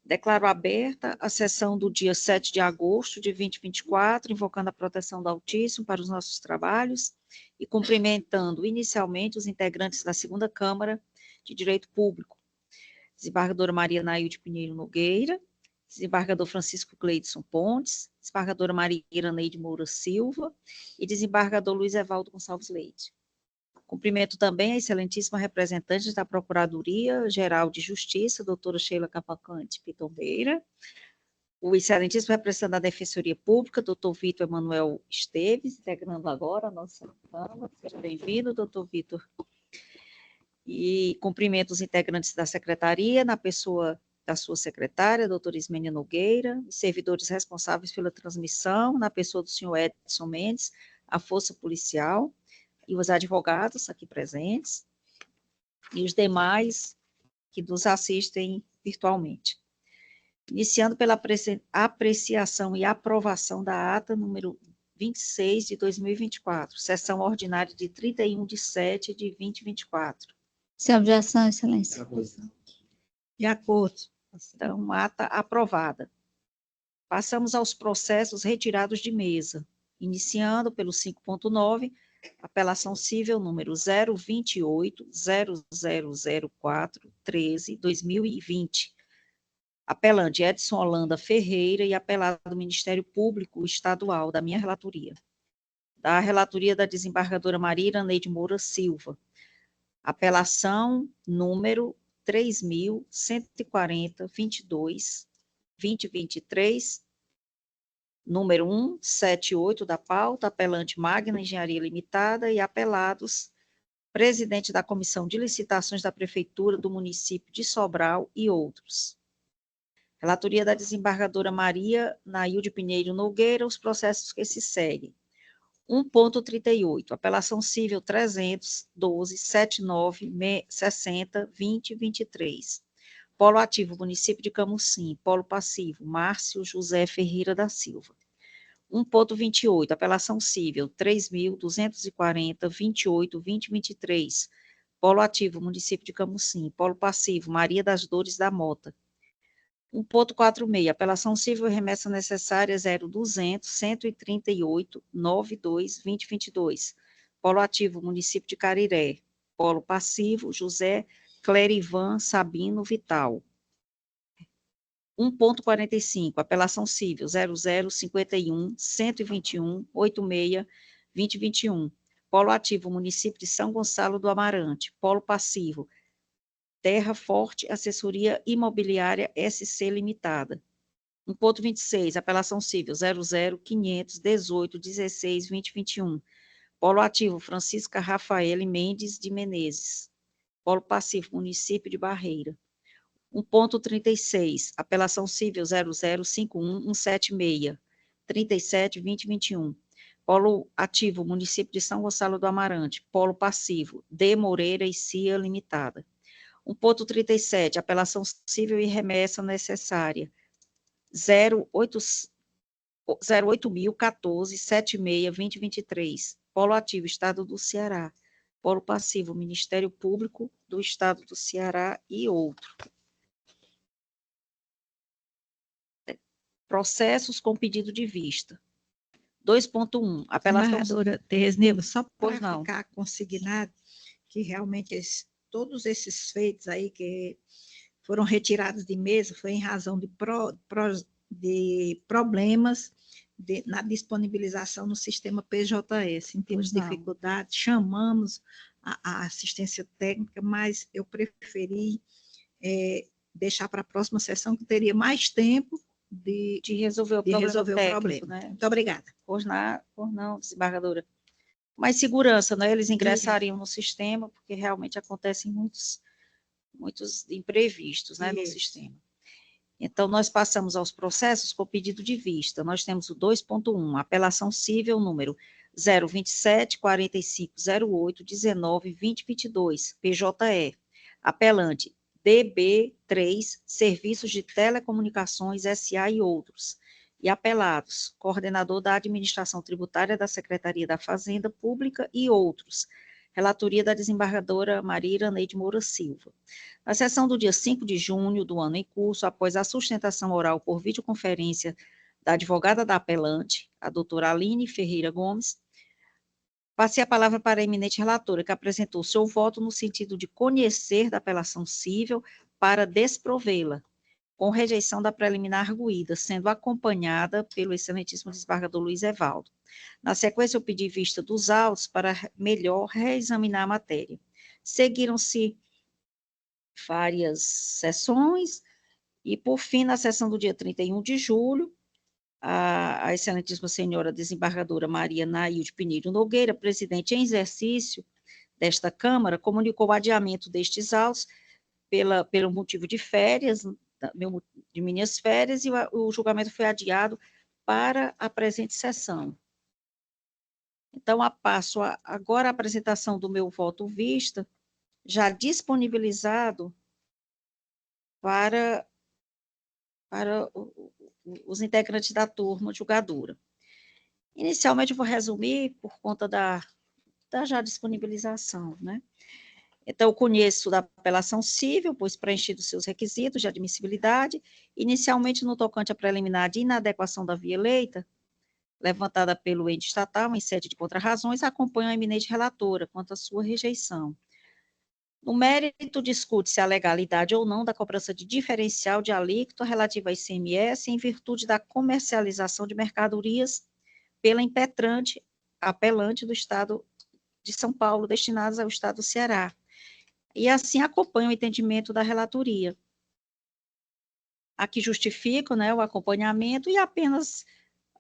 Declaro aberta a sessão do dia 7 de agosto de 2024, invocando a proteção do Altíssimo para os nossos trabalhos e cumprimentando inicialmente os integrantes da segunda Câmara de Direito Público, desembargadora Maria Nailde Pinheiro Nogueira, desembargador Francisco Cleidson Pontes, desembargadora Maria Iraneide Moura Silva e desembargador Luiz Evaldo Gonçalves Leite. Cumprimento também a excelentíssima representante da Procuradoria-Geral de Justiça, doutora Sheila Cavalcante Pitombeira, o excelentíssimo representante da Defensoria Pública, doutor Vitor Emanuel Esteves, integrando agora a nossa Câmara. Seja bem-vindo, doutor Vitor. E cumprimento os integrantes da Secretaria, na pessoa da sua secretária, doutora Ismênia Nogueira, e servidores responsáveis pela transmissão, na pessoa do senhor Edson Mendes, a Força Policial, e os advogados aqui presentes, e os demais que nos assistem virtualmente. Iniciando pela apreciação e aprovação da ata número 26 de 2024, sessão ordinária de 31 de 7 de 2024. Sem objeção, excelência. De acordo. Então, ata aprovada. Passamos aos processos retirados de mesa, iniciando pelo 5.9, apelação cível número 028-0004-13-2020. Apelante Edson Holanda Ferreira e apelado do Ministério Público Estadual, da minha relatoria. Da relatoria da desembargadora Maria Iraneide Moura Silva. Apelação número 3.140-22-2023, número 178 da pauta, apelante Magna Engenharia Limitada e apelados, presidente da Comissão de Licitações da Prefeitura do município de Sobral e outros. Relatoria da desembargadora Maria Nailde Pinheiro Nogueira, os processos que se seguem. 1.38, apelação cível 312-79-60-2023. Polo ativo, município de Camusim. Polo passivo, Márcio José Ferreira da Silva. 1.28, apelação cível 3.240-28-2023. Polo ativo, município de Camusim. Polo passivo, Maria das Dores da Mota. 1.46, apelação cível e remessa necessária 0200-138-92-2022. Polo ativo, município de Cariré. Polo passivo, José Clerivan Sabino Vital. 1.45, apelação cível 0051-121-86-2021. Polo ativo, município de São Gonçalo do Amarante. Polo passivo, Terra Forte Assessoria Imobiliária SC Limitada. 1.26, apelação cível 00-518-16-2021. Polo ativo, Francisca Rafaele Mendes de Menezes. Polo passivo, município de Barreira. 1.36, apelação cível 00-51-176, 37-2021. Polo ativo, município de São Gonçalo do Amarante. Polo passivo, D. Moreira e Cia Limitada. 1.37, apelação cível e remessa necessária, 08.014-76-2023, Polo ativo, Estado do Ceará, Polo passivo, Ministério Público do Estado do Ceará e outro. Processos com pedido de vista. 2.1, apelação... Desembargadora Tereza Neva, só para Pois não. ficar consignado que realmente todos esses feitos aí que foram retirados de mesa foi em razão de problemas na disponibilização no sistema PJS. Em termos de dificuldades, chamamos a assistência técnica, mas eu preferi deixar para a próxima sessão, que teria mais tempo de resolver o problema. Né? Muito obrigada. Por não, desembargadora. Mais segurança, né? Eles ingressariam no sistema, porque realmente acontecem muitos imprevistos, né, no sistema. Então, nós passamos aos processos com pedido de vista. Nós temos o 2.1, apelação cível número 027-4508-19-2022, PJE. Apelante DB3, Serviços de Telecomunicações SA e outros. E apelados, coordenador da Administração Tributária da Secretaria da Fazenda Pública e outros. relatoria da desembargadora Maria Iraneide Moura Silva. Na sessão do dia 5 de junho do ano em curso, após a sustentação oral por videoconferência da advogada da apelante, a doutora Aline Ferreira Gomes, passei a palavra para a eminente relatora, que apresentou seu voto no sentido de conhecer da apelação cível para desprovê-la, com rejeição da preliminar arguída, sendo acompanhada pelo excelentíssimo desembargador Luiz Evaldo. Na sequência, eu pedi vista dos autos para melhor reexaminar a matéria. Seguiram-se várias sessões, e, por fim, na sessão do dia 31 de julho, a excelentíssima senhora desembargadora Maria Nailde Pinheiro Nogueira, presidente em exercício desta Câmara, comunicou o adiamento destes autos pelo motivo de férias, de minhas férias, e o julgamento foi adiado para a presente sessão. Então, passo agora a apresentação do meu voto vista, já disponibilizado para os integrantes da turma julgadora. Inicialmente, eu vou resumir por conta da já disponibilização, né? Então, eu conheço da apelação cível, pois preenchido seus requisitos de admissibilidade, inicialmente no tocante à preliminar de inadequação da via eleita, levantada pelo ente estatal em sede de contrarrazões, acompanho a eminente relatora quanto à sua rejeição. No mérito, discute-se a legalidade ou não da cobrança de diferencial de alíquota relativa a ICMS em virtude da comercialização de mercadorias pela impetrante apelante do Estado de São Paulo, destinadas ao Estado do Ceará. E assim acompanho o entendimento da relatoria. Aqui justifico, né, o acompanhamento e apenas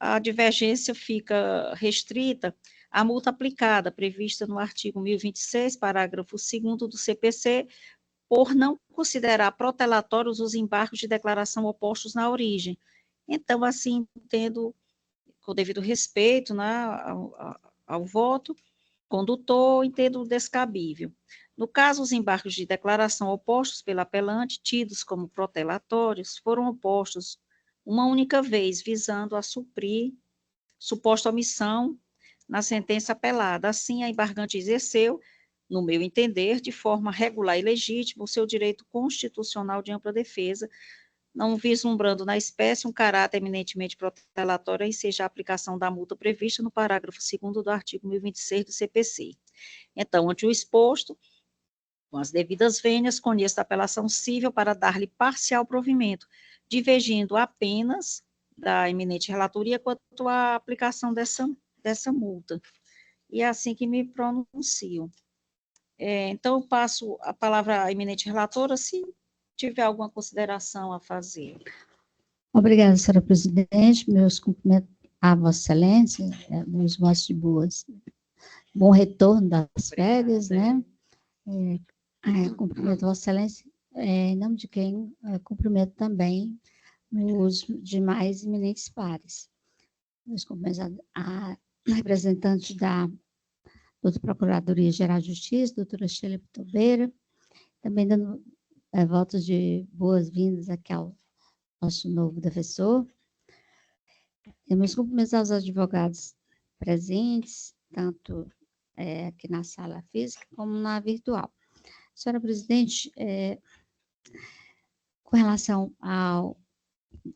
a divergência fica restrita à multa aplicada, prevista no artigo 1026, parágrafo 2º do CPC, por não considerar protelatórios os embargos de declaração opostos na origem. Então, assim, entendo, com devido respeito, né, ao voto condutor, entendo descabível. No caso, os embargos de declaração opostos pelo apelante, tidos como protelatórios, foram opostos uma única vez, visando a suprir suposta omissão na sentença apelada. Assim, a embargante exerceu, no meu entender, de forma regular e legítima, o seu direito constitucional de ampla defesa, não vislumbrando na espécie um caráter eminentemente protelatório, em seja a aplicação da multa prevista no parágrafo 2º do artigo 1026 do CPC. Então, ante o exposto, com as devidas vênias, conheço a apelação cível para dar-lhe parcial provimento, divergindo apenas da eminente relatoria quanto à aplicação dessa multa. E é assim que me pronuncio. Então, eu passo a palavra à eminente relatora, se tiver alguma consideração a fazer. Obrigada, senhora presidente. Meus cumprimentos à Vossa Excelência, meus votos de bom retorno das férias, né? Cumprimento Vossa Excelência, em nome de quem cumprimento também os demais eminentes pares. Meus cumprimentos a representante da Procuradoria-Geral de Justiça, doutora Sheila Pitobeira, também dando votos de boas-vindas aqui ao nosso novo defensor. E meus cumprimentos aos advogados presentes, tanto aqui na sala física como na virtual. Senhora presidente, com relação ao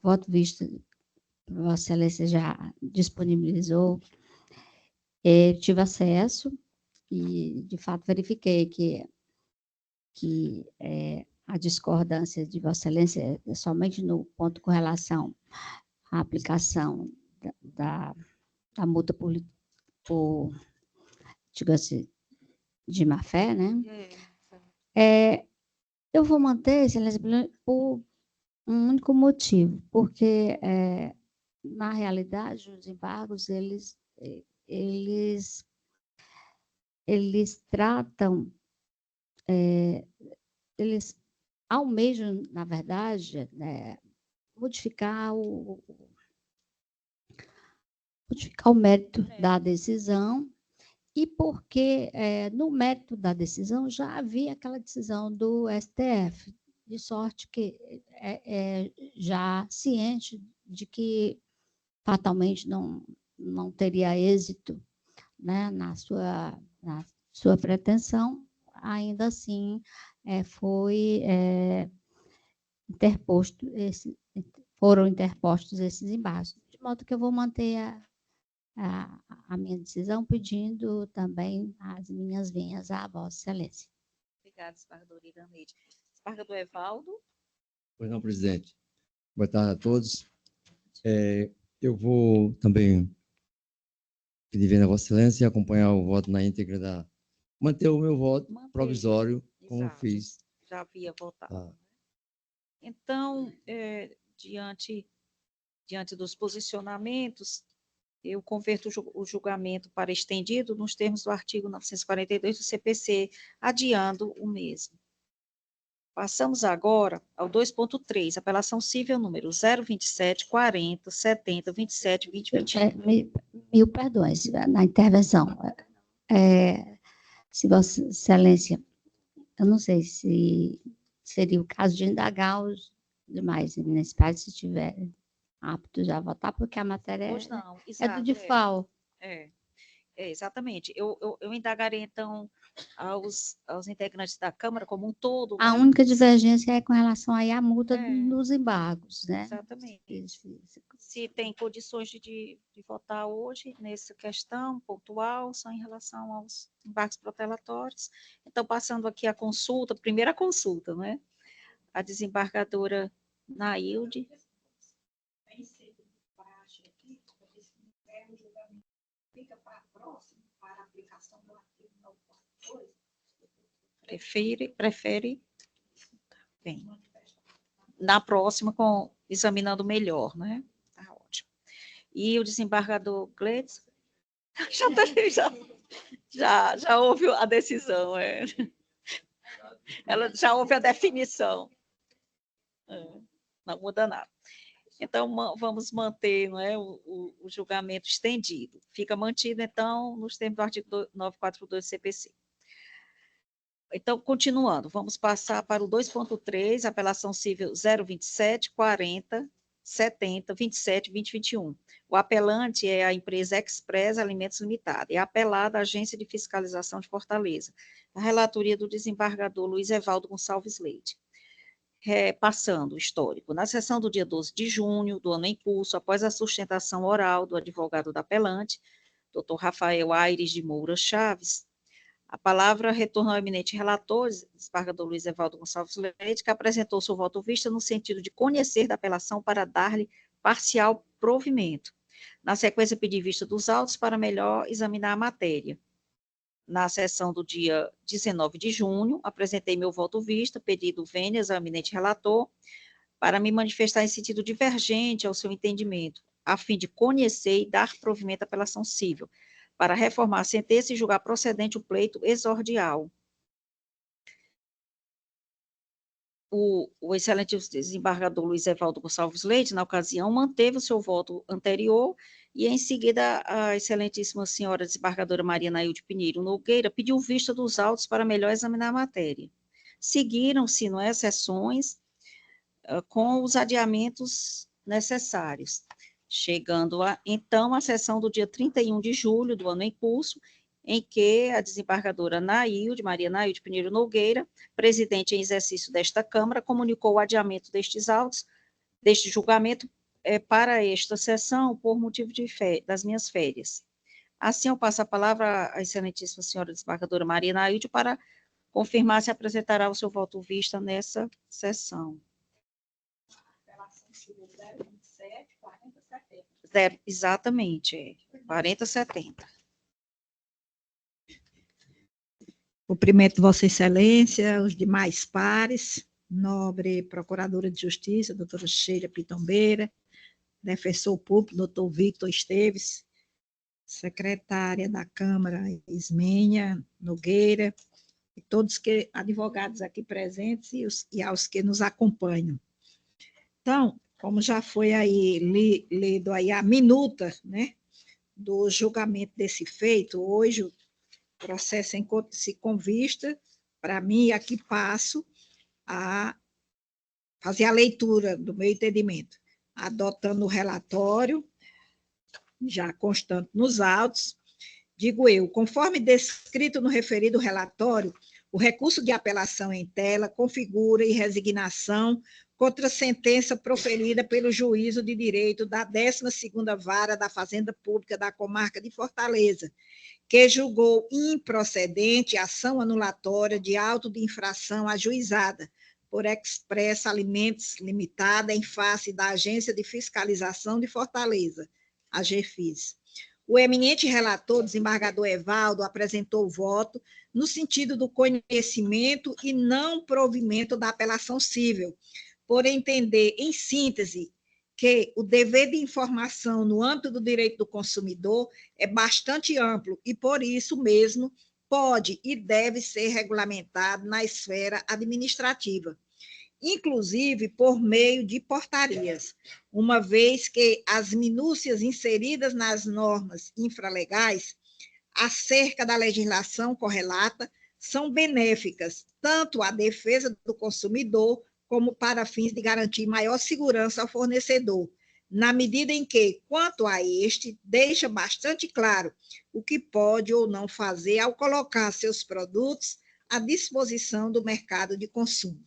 voto visto, Vossa Excelência já disponibilizou, tive acesso e, de fato, verifiquei que a discordância de Vossa Excelência é somente no ponto com relação à aplicação da multa por diga-se, de má-fé, né? Eu vou manter, Excelência, por um único motivo, porque, na realidade, os embargos, eles tratam, eles almejam, na verdade, modificar o mérito da decisão, e porque no mérito da decisão já havia aquela decisão do STF, de sorte que já ciente de que fatalmente não teria êxito, né, na sua pretensão, ainda assim foi foram interpostos esses embargos, de modo que eu vou manter a minha decisão, pedindo também as minhas venhas à Vossa Excelência. Obrigada, desembargadora Iraneide. Desembargador Evaldo. Pois não, presidente. Boa tarde a todos. Eu vou também pedir vênia a Vossa Excelência e acompanhar o voto na íntegra manter o meu voto provisório, como Exato. fiz. Já havia votado. Tá. Então, diante dos posicionamentos, eu converto o julgamento para estendido nos termos do artigo 942 do CPC, adiando o mesmo. Passamos agora ao 2.3, apelação civil número 027, 40, 70, 27, 20, 21. Mil perdões na intervenção. Se Vossa Excelência, eu não sei se seria o caso de indagar os demais municipais, se estiverem aptos a votar, porque a matéria Pois não, é exato, do DIFAL. Exatamente. Eu indagarei, então, aos integrantes da Câmara como um todo. A né? única divergência é com relação aí à multa dos embargos, né? Exatamente. Se tem condições de votar hoje nessa questão pontual, só em relação aos embargos protelatórios. Então, passando aqui a consulta, primeira consulta, né? A desembargadora Nailde. Fica para a próxima, para a aplicação do artigo 942? Prefere? Bem, na próxima, examinando melhor, né? Tá ótimo. E o desembargador Gleitz? Já houve a decisão, Ela já houve a definição. Não muda nada. Então, vamos manter, não é, o julgamento estendido. Fica mantido, então, nos termos do artigo 942 do CPC. Então, continuando, vamos passar para o 2.3, apelação civil 027, 40, 70, 27, 20, 21. O apelante é a empresa Express Alimentos Limitada, é apelada à Agência de Fiscalização de Fortaleza, a relatoria do desembargador Luiz Evaldo Gonçalves Leite. Passando o histórico. Na sessão do dia 12 de junho do ano em curso, após a sustentação oral do advogado da apelante, Dr. Rafael Aires de Moura Chaves, a palavra retorna ao eminente relator, desembargador Luiz Evaldo Gonçalves Leite, que apresentou seu voto vista no sentido de conhecer da apelação para dar-lhe parcial provimento. Na sequência, pedir vista dos autos para melhor examinar a matéria. Na sessão do dia 19 de junho, apresentei meu voto vista, pedido vênias ao eminente relator, para me manifestar em sentido divergente ao seu entendimento, a fim de conhecer e dar provimento à apelação civil, para reformar a sentença e julgar procedente o pleito exordial. O excelente desembargador Luiz Evaldo Gonçalves Leite, na ocasião, manteve o seu voto anterior e, em seguida, a excelentíssima senhora desembargadora Maria Nailde Pinheiro Nogueira pediu vista dos autos para melhor examinar a matéria. Seguiram-se, sessões com os adiamentos necessários, chegando, então, à sessão do dia 31 de julho do ano em curso, em que a desembargadora Maria Nailde Pinheiro Nogueira, presidente em exercício desta Câmara, comunicou o adiamento destes autos, deste julgamento, para esta sessão, por motivo das minhas férias. Assim, eu passo a palavra à excelentíssima senhora desembargadora Maria Nailde para confirmar se apresentará o seu voto vista nessa sessão. Exatamente, 4070. Cumprimento Vossa Excelência, os demais pares, nobre Procuradora de Justiça, doutora Sheila Pitombeira, defensor público, doutor Victor Esteves, secretária da Câmara, Ismênia Nogueira, e todos que advogados aqui presentes e aos que nos acompanham. Então, como já foi aí lido aí a minuta, né, do julgamento desse feito, hoje o processo se convista, para mim, aqui passo a fazer a leitura do meu entendimento, adotando o relatório, já constante nos autos, Digo eu, conforme descrito no referido relatório, o recurso de apelação em tela configura e resignação contra a sentença proferida pelo Juízo de Direito da 12ª Vara da Fazenda Pública da Comarca de Fortaleza, que julgou improcedente a ação anulatória de auto de infração ajuizada por Express Alimentos Limitada em face da Agência de Fiscalização de Fortaleza, a GFIS. O eminente relator, desembargador Evaldo, apresentou o voto no sentido do conhecimento e não provimento da apelação cível, por entender, em síntese, que o dever de informação no âmbito do direito do consumidor é bastante amplo e, por isso mesmo, pode e deve ser regulamentado na esfera administrativa, inclusive por meio de portarias, uma vez que as minúcias inseridas nas normas infralegais acerca da legislação correlata são benéficas tanto à defesa do consumidor como para fins de garantir maior segurança ao fornecedor, na medida em que, quanto a este, deixa bastante claro o que pode ou não fazer ao colocar seus produtos à disposição do mercado de consumo.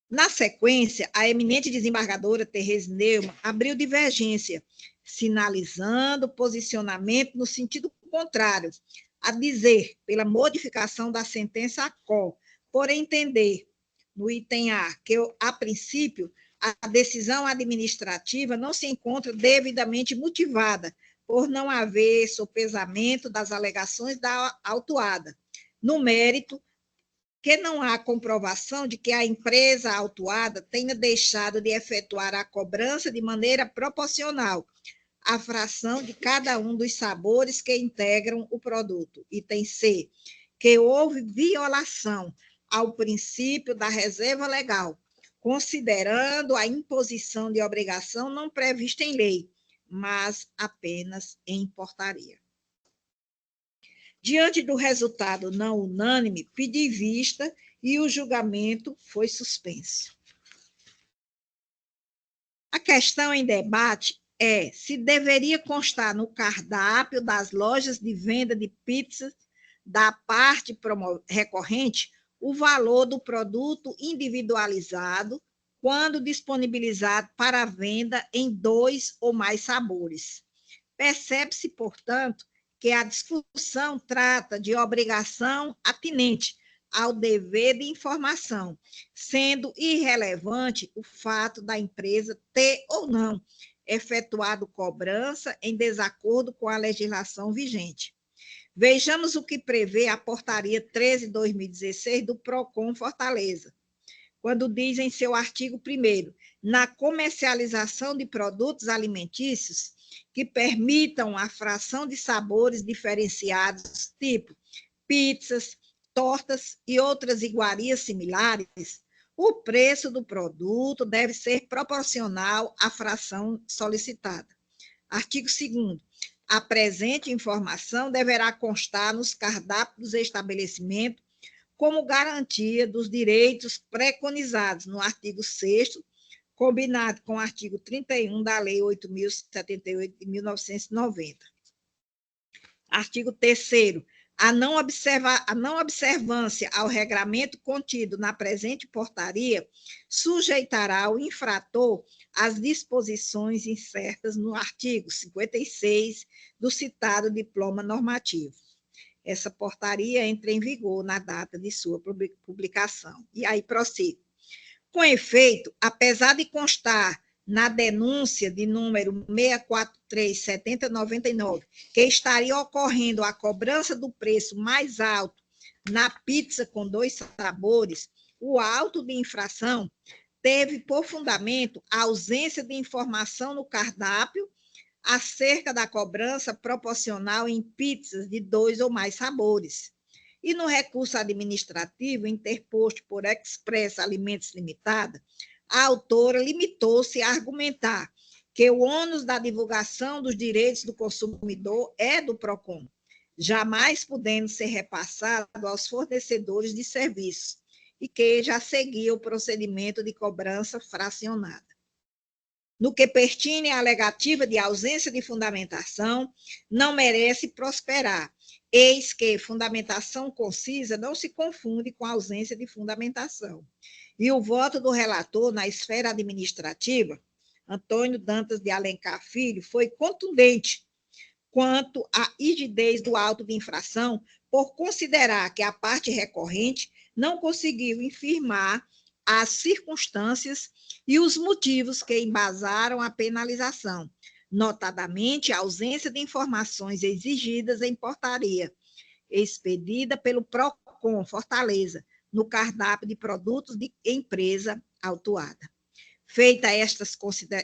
Na sequência, a eminente desembargadora Tereza Neumann abriu divergência, sinalizando posicionamento no sentido contrário, a dizer, pela modificação da sentença ACO, por entender, no item A, que, a princípio, a decisão administrativa não se encontra devidamente motivada, por não haver sopesamento das alegações da autuada. No mérito, que não há comprovação de que a empresa autuada tenha deixado de efetuar a cobrança de maneira proporcional à fração de cada um dos sabores que integram o produto. Item C, que houve violação ao princípio da reserva legal, considerando a imposição de obrigação não prevista em lei, mas apenas em portaria. Diante do resultado não unânime, pedi vista e o julgamento foi suspenso. A questão em debate é se deveria constar no cardápio das lojas de venda de pizzas da parte recorrente o valor do produto individualizado quando disponibilizado para venda em 2 ou mais sabores. Percebe-se, portanto, que a discussão trata de obrigação atinente ao dever de informação, sendo irrelevante o fato da empresa ter ou não efetuado cobrança em desacordo com a legislação vigente. Vejamos o que prevê a Portaria 13/2016 do PROCON Fortaleza, quando diz em seu artigo 1º, na comercialização de produtos alimentícios que permitam a fração de sabores diferenciados, tipo pizzas, tortas e outras iguarias similares, o preço do produto deve ser proporcional à fração solicitada. Artigo 2º. A presente informação deverá constar nos cardápios do estabelecimento como garantia dos direitos preconizados no artigo 6º, combinado com o artigo 31 da Lei 8.078 de 1990. Artigo 3º. A não observância ao regramento contido na presente portaria sujeitará o infrator às disposições incertas no artigo 56 do citado diploma normativo. Essa portaria entra em vigor na data de sua publicação. E aí prossigo. Com efeito, apesar de constar na denúncia de número 643/7099, que estaria ocorrendo a cobrança do preço mais alto na pizza com 2 sabores, o auto de infração teve por fundamento a ausência de informação no cardápio acerca da cobrança proporcional em pizzas de 2 ou mais sabores. E no recurso administrativo interposto por Express Alimentos Limitada, a autora limitou-se a argumentar que o ônus da divulgação dos direitos do consumidor é do PROCON, jamais podendo ser repassado aos fornecedores de serviços, e que já seguia o procedimento de cobrança fracionada. no que pertine à alegativa de ausência de fundamentação, não merece prosperar, eis que fundamentação concisa não se confunde com ausência de fundamentação. E o voto do relator na esfera administrativa, Antônio Dantas de Alencar Filho, foi contundente quanto à rigidez do auto de infração, por considerar que a parte recorrente não conseguiu infirmar as circunstâncias e os motivos que embasaram a penalização, notadamente a ausência de informações exigidas em portaria expedida pelo PROCON Fortaleza, no cardápio de produtos de empresa autuada. Feita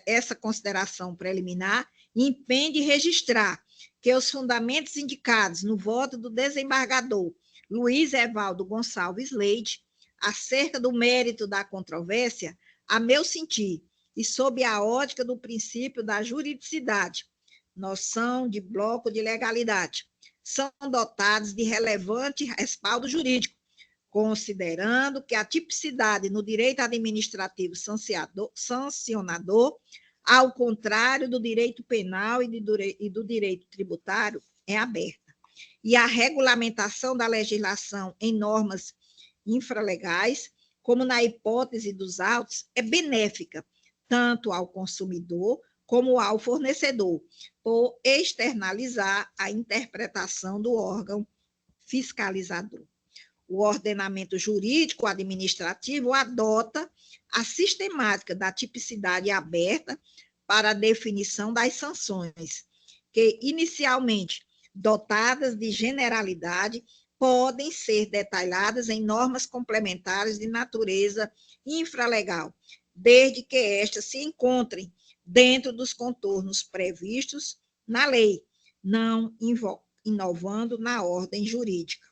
essa consideração preliminar, impende registrar que os fundamentos indicados no voto do desembargador Luiz Evaldo Gonçalves Leite, acerca do mérito da controvérsia, a meu sentir, e sob a ótica do princípio da juridicidade, noção de bloco de legalidade, são dotados de relevante respaldo jurídico, considerando que a tipicidade no direito administrativo sancionador, ao contrário do direito penal e do direito tributário, é aberta. E a regulamentação da legislação em normas infralegais, como na hipótese dos autos, é benéfica, tanto ao consumidor como ao fornecedor, por externalizar a interpretação do órgão fiscalizador. O ordenamento jurídico administrativo adota a sistemática da tipicidade aberta para a definição das sanções, que, inicialmente dotadas de generalidade, podem ser detalhadas em normas complementares de natureza infralegal, desde que estas se encontrem dentro dos contornos previstos na lei, não inovando na ordem jurídica.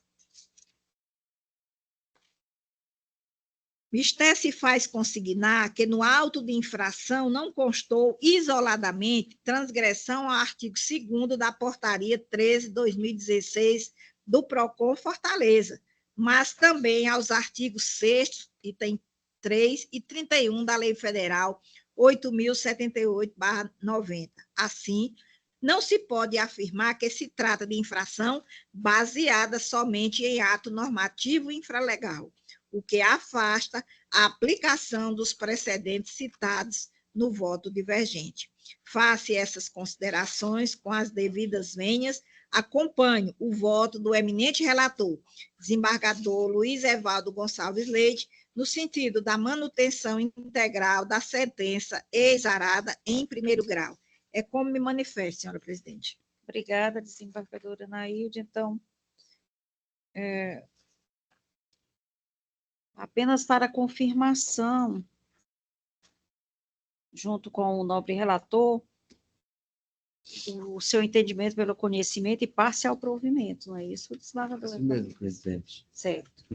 Mister se faz consignar que no auto de infração não constou isoladamente transgressão ao artigo 2º da Portaria 13/2016 do PROCON Fortaleza, mas também aos artigos 6º, item 3 e 31 da Lei Federal 8.078/90. Assim, não se pode afirmar que se trata de infração baseada somente em ato normativo infralegal, o que afasta a aplicação dos precedentes citados no voto divergente. Face essas considerações, com as devidas venhas, acompanho o voto do eminente relator, desembargador Luiz Evaldo Gonçalves Leite, no sentido da manutenção integral da sentença exarada em primeiro grau. É como me manifesto, senhora presidente. Obrigada, desembargadora Nailde. Então, apenas para confirmação, junto com o nobre relator, o seu entendimento pelo conhecimento e parcial provimento, não é isso, desembargadora? Isso mesmo, presidente. Certo.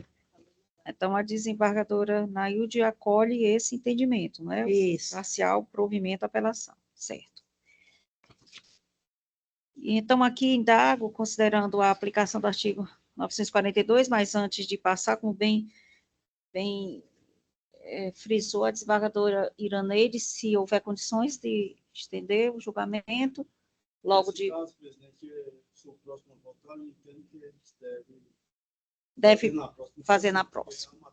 Então, a desembargadora Nailde acolhe esse entendimento, não é? Isso. Parcial provimento, apelação, certo. Então, aqui indago, considerando a aplicação do artigo 942, mas antes de passar, como bem frisou a desembargadora Iraneide, se houver condições de estender o julgamento, logo de... Caso, presidente, sou o próximo a votar, eu entendo que eles deve fazer na próxima.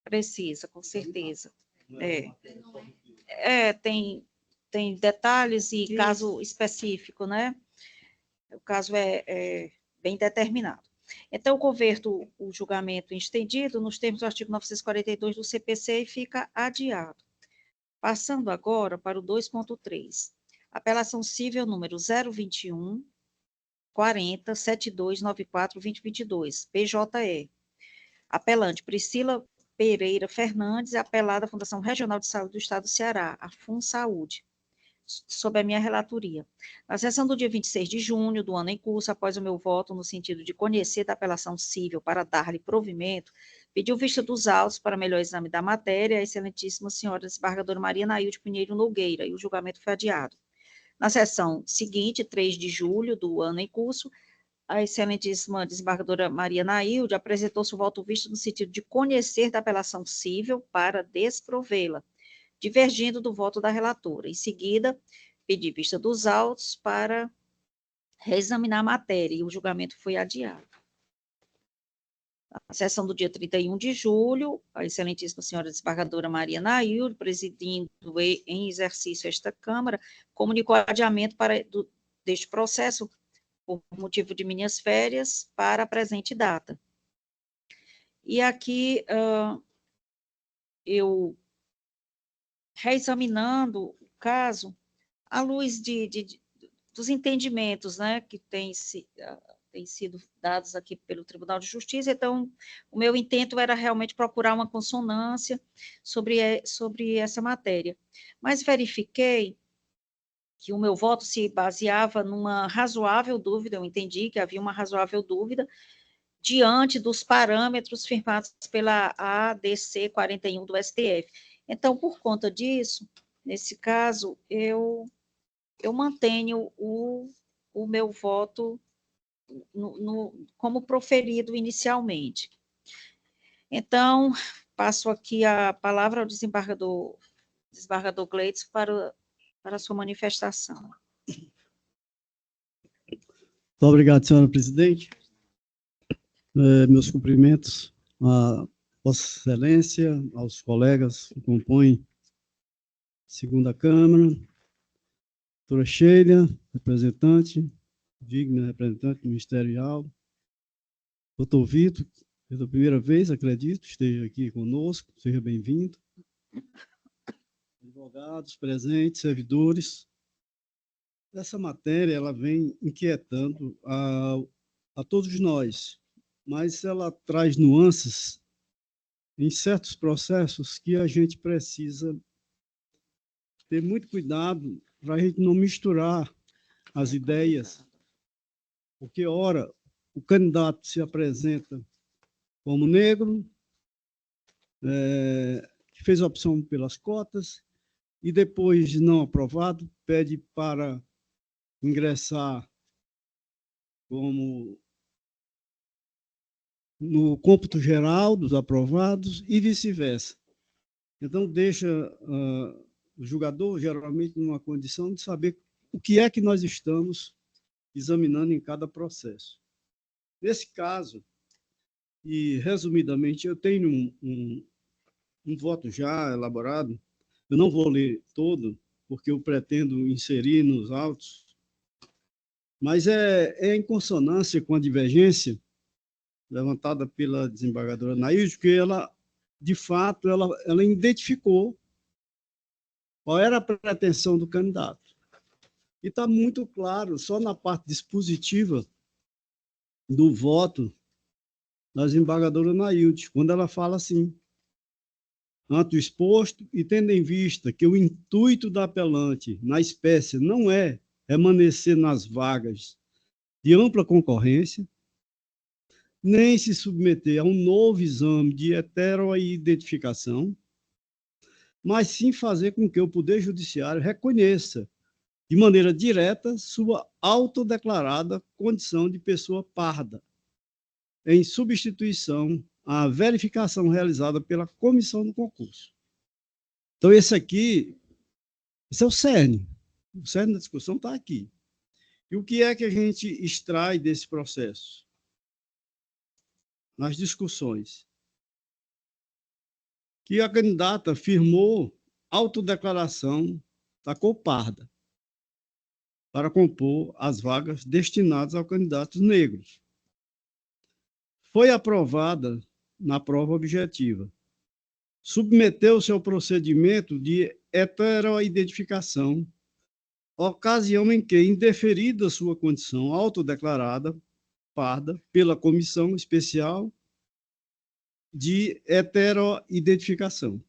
Precisa, com certeza. Tem detalhes e caso específico, né? O caso é bem determinado. Então, eu converto o julgamento em estendido nos termos do artigo 942 do CPC e fica adiado. Passando agora para o 2.3. Apelação civil número 021 40 7294 2022, PJE. Apelante Priscila Pereira Fernandes, apelada à Fundação Regional de Saúde do Estado do Ceará, a FunSaúde, sob a minha relatoria. Na sessão do dia 26 de junho do ano em curso, após o meu voto no sentido de conhecer da apelação civil para dar-lhe provimento, pediu vista dos autos para melhor exame da matéria a excelentíssima senhora desembargadora Maria Nailde Pinheiro Nogueira, e o julgamento foi adiado. Na sessão seguinte, 3 de julho do ano em curso, a excelentíssima desembargadora Maria Nailde apresentou seu voto visto no sentido de conhecer da apelação civil para desprovê-la, divergindo do voto da relatora. Em seguida, pedi vista dos autos para reexaminar a matéria, e o julgamento foi adiado. A sessão do dia 31 de julho, a excelentíssima senhora desembargadora Maria Nailde, presidindo em exercício esta Câmara, comunicou adiamento deste processo, por motivo de minhas férias, para a presente data. E aqui, eu, reexaminando o caso, à luz dos entendimentos, né, que têm sido dados aqui pelo Tribunal de Justiça, então, o meu intento era realmente procurar uma consonância sobre essa matéria. Mas verifiquei que o meu voto se baseava numa razoável dúvida, eu entendi que havia uma razoável dúvida, diante dos parâmetros firmados pela ADC 41 do STF. Então, por conta disso, nesse caso, eu mantenho o meu voto como proferido inicialmente. Então, passo aqui a palavra ao desembargador Gleidson para a sua manifestação. Muito obrigado, senhora presidente. Meus cumprimentos a Vossa Excelência, aos colegas que compõem a segunda Câmara, doutora Sheila, representante, digna representante ministerial, doutor Vitor, pela primeira vez, acredito, esteja aqui conosco, seja bem-vindo. Advogados presentes, servidores. Essa matéria, ela vem inquietando a todos nós, mas ela traz nuances em certos processos que a gente precisa ter muito cuidado para a gente não misturar as ideias, porque, ora, o candidato se apresenta como negro, que fez a opção pelas cotas, e depois de não aprovado, pede para ingressar como no cômputo geral dos aprovados e vice-versa. Então, deixa o julgador, geralmente, numa condição de saber o que é que nós estamos examinando em cada processo. Nesse caso, e resumidamente, eu tenho um voto já elaborado, eu não vou ler todo, porque eu pretendo inserir nos autos, mas é em consonância com a divergência levantada pela desembargadora Nailde, que ela, de fato, ela identificou qual era a pretensão do candidato. E está muito claro, só na parte dispositiva do voto da desembargadora Nailde, quando ela fala assim: ante o exposto e tendo em vista que o intuito da apelante na espécie não é permanecer nas vagas de ampla concorrência, nem se submeter a um novo exame de heteroidentificação, mas sim fazer com que o Poder Judiciário reconheça de maneira direta sua autodeclarada condição de pessoa parda, em substituição à verificação realizada pela comissão do concurso. Então, esse é o cerne. O cerne da discussão está aqui. E o que é que a gente extrai desse processo? Nas discussões. Que a candidata firmou autodeclaração da cor parda para compor as vagas destinadas a candidatos negros. Foi aprovada na prova objetiva. Submeteu-se ao procedimento de heteroidentificação, ocasião em que, indeferida sua condição autodeclarada parda pela Comissão Especial de Heteroidentificação,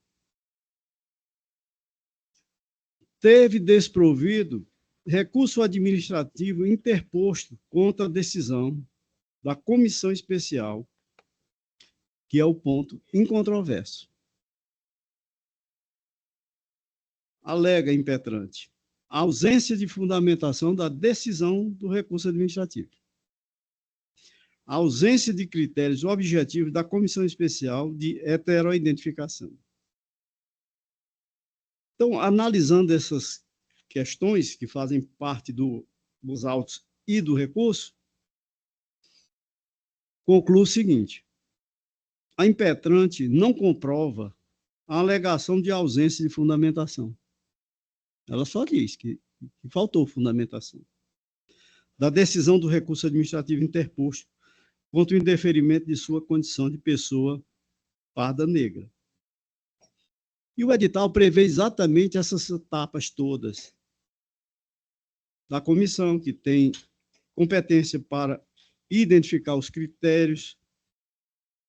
teve desprovido recurso administrativo interposto contra a decisão da Comissão Especial, que é o ponto incontroverso. Alega impetrante a ausência de fundamentação da decisão do recurso administrativo, a ausência de critérios objetivos da Comissão Especial de Heteroidentificação, Então, analisando essas questões que fazem parte dos autos e do recurso, concluo o seguinte: a impetrante não comprova a alegação de ausência de fundamentação. Ela só diz que faltou fundamentação da decisão do recurso administrativo interposto contra o indeferimento de sua condição de pessoa parda negra. E o edital prevê exatamente essas etapas todas da comissão, que tem competência para identificar os critérios,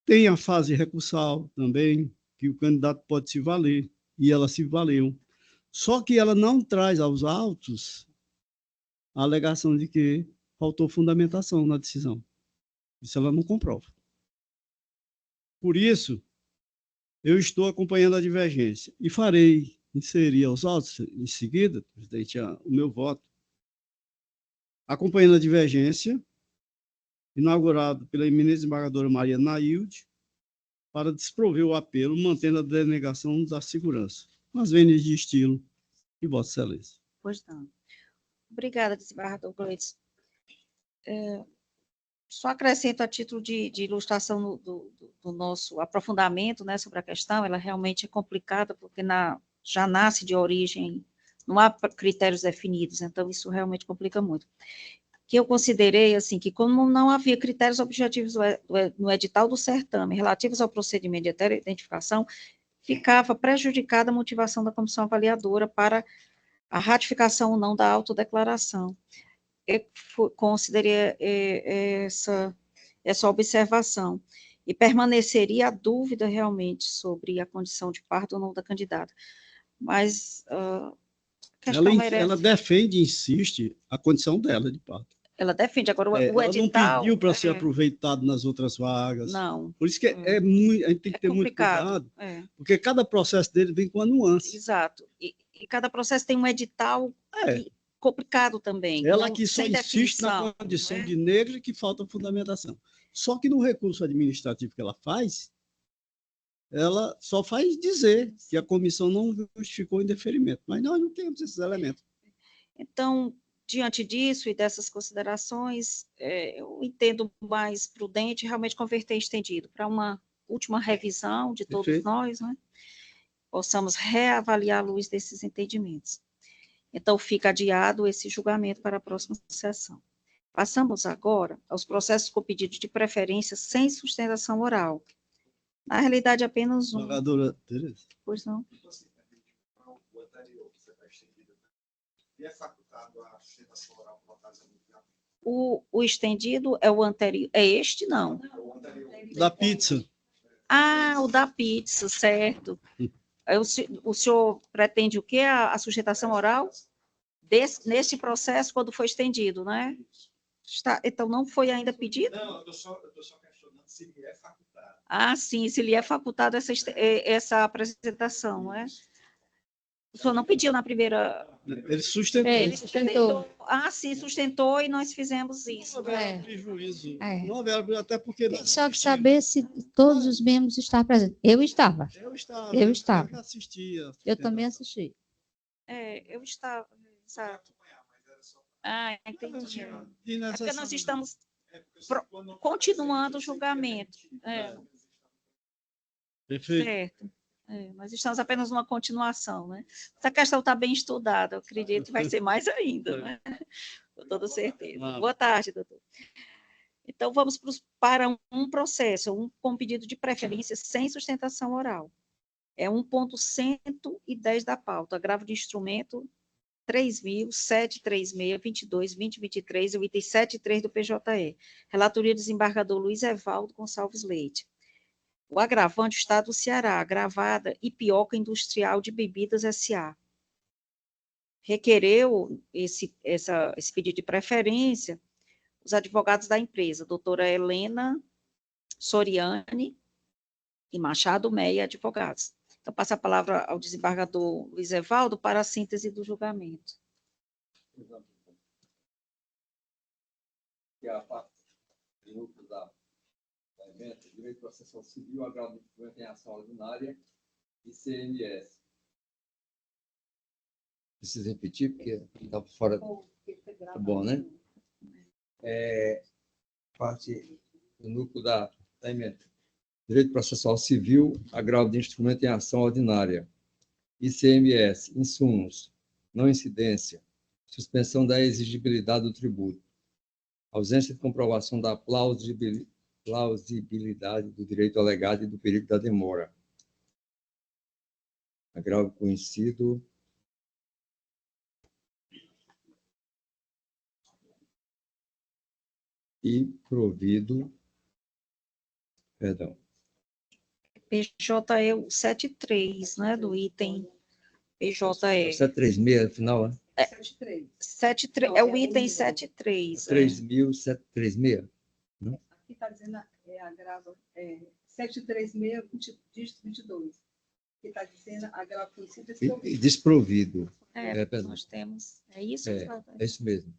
tem a fase recursal também, que o candidato pode se valer, e ela se valeu. Só que ela não traz aos autos a alegação de que faltou fundamentação na decisão. Isso ela não comprova. Por isso, eu estou acompanhando a divergência e farei inserir aos autos, em seguida, presidente, o meu voto, acompanhando a divergência, inaugurado pela eminente desembargadora Maria Nailde, para desprover o apelo, mantendo a denegação da segurança, nas vênias de estilo e Vossa Excelência. Pois não. Obrigada, desembargador Gleides. Só acrescento a título de ilustração do nosso aprofundamento, né, sobre a questão. Ela realmente é complicada, porque já nasce de origem, não há critérios definidos, então isso realmente complica muito. Que eu considerei, assim, que como não havia critérios objetivos no edital do certame relativos ao procedimento de identificação, ficava prejudicada a motivação da comissão avaliadora para a ratificação ou não da autodeclaração. Eu considerei essa observação, e permaneceria a dúvida realmente sobre a condição de pardo ou não da candidata. Mas a questão merece... Ela defende e insiste a condição dela de pardo. Ela defende. Agora, o ela edital... não pediu para ser aproveitado nas outras vagas. Não. Por isso que a gente tem que ter muito cuidado, porque cada processo dele vem com a nuance. Exato. E cada processo tem um edital complicado também. Ela que só insiste na condição de negra, que falta fundamentação. Só que no recurso administrativo que ela só faz dizer que a comissão não justificou o indeferimento, mas nós não temos esses elementos. Então, diante disso e dessas considerações, eu entendo mais prudente realmente converter estendido para uma última revisão de todos nós, né? Possamos reavaliar à luz desses entendimentos. Então, fica adiado esse julgamento para a próxima sessão. Passamos agora aos processos com pedido de preferência sem sustentação oral. Na realidade, apenas um. Desembargadora Tereza. Pois não. O estendido é o anterior. É este, não? Da pizza. Ah, o da pizza, certo. O senhor pretende o quê? A sustentação oral? Neste processo, quando foi estendido, né? Então, não foi ainda pedido? Não, eu estou só questionando se lhe é facultado. Ah, sim, se lhe é facultado essa apresentação, não é? O senhor não pediu na primeira... Ele sustentou. Ele sustentou. Ah, sim, sustentou e nós fizemos isso. Não haverá prejuízo. É. Não haverá, até porque... Só que saber se todos os membros estavam presentes. Eu estava. Eu estava. Assistia. Eu também assisti. Eu estava, exato. Ah, entendi. É porque nós estamos continuando o julgamento. Perfeito. Certo. Nós estamos apenas numa continuação, né? Essa questão está bem estudada, eu acredito que vai ser mais ainda, né? Com toda certeza. Boa tarde, doutor. Então, vamos para um processo, com pedido de preferência sem sustentação oral. É 1.110 da pauta, agravo de instrumento 3.736.22.2023, o item 7.3 do PJE. Relatoria do desembargador Luiz Evaldo Gonçalves Leite. O agravante, Estado do Ceará, agravada Ipioca Industrial de Bebidas S.A. Requereu esse pedido de preferência os advogados da empresa, doutora Helena Soriani e Machado Meia, advogados. Então, passa a palavra ao desembargador Luiz Evaldo para a síntese do julgamento. Que é a parte do núcleo da evento, direito de processual civil, agravo de instrumento em ação ordinária e CMS. preciso repetir, porque está fora. Tá bom, né? Parte do núcleo da emenda. Direito Processual Civil, agravo de instrumento em ação ordinária. ICMS, insumos, não incidência, suspensão da exigibilidade do tributo, ausência de comprovação da plausibilidade do direito alegado e do perigo da demora. Agravo conhecido. E provido, perdão, PJE 73, né, do item PJE. 736, final, né? 73, é o item 73. 3.736. Aqui está dizendo agravo 736, dígito 22. Aqui está dizendo agravo conhecido E desprovido. Perdão. Nós temos, é isso? É isso mesmo.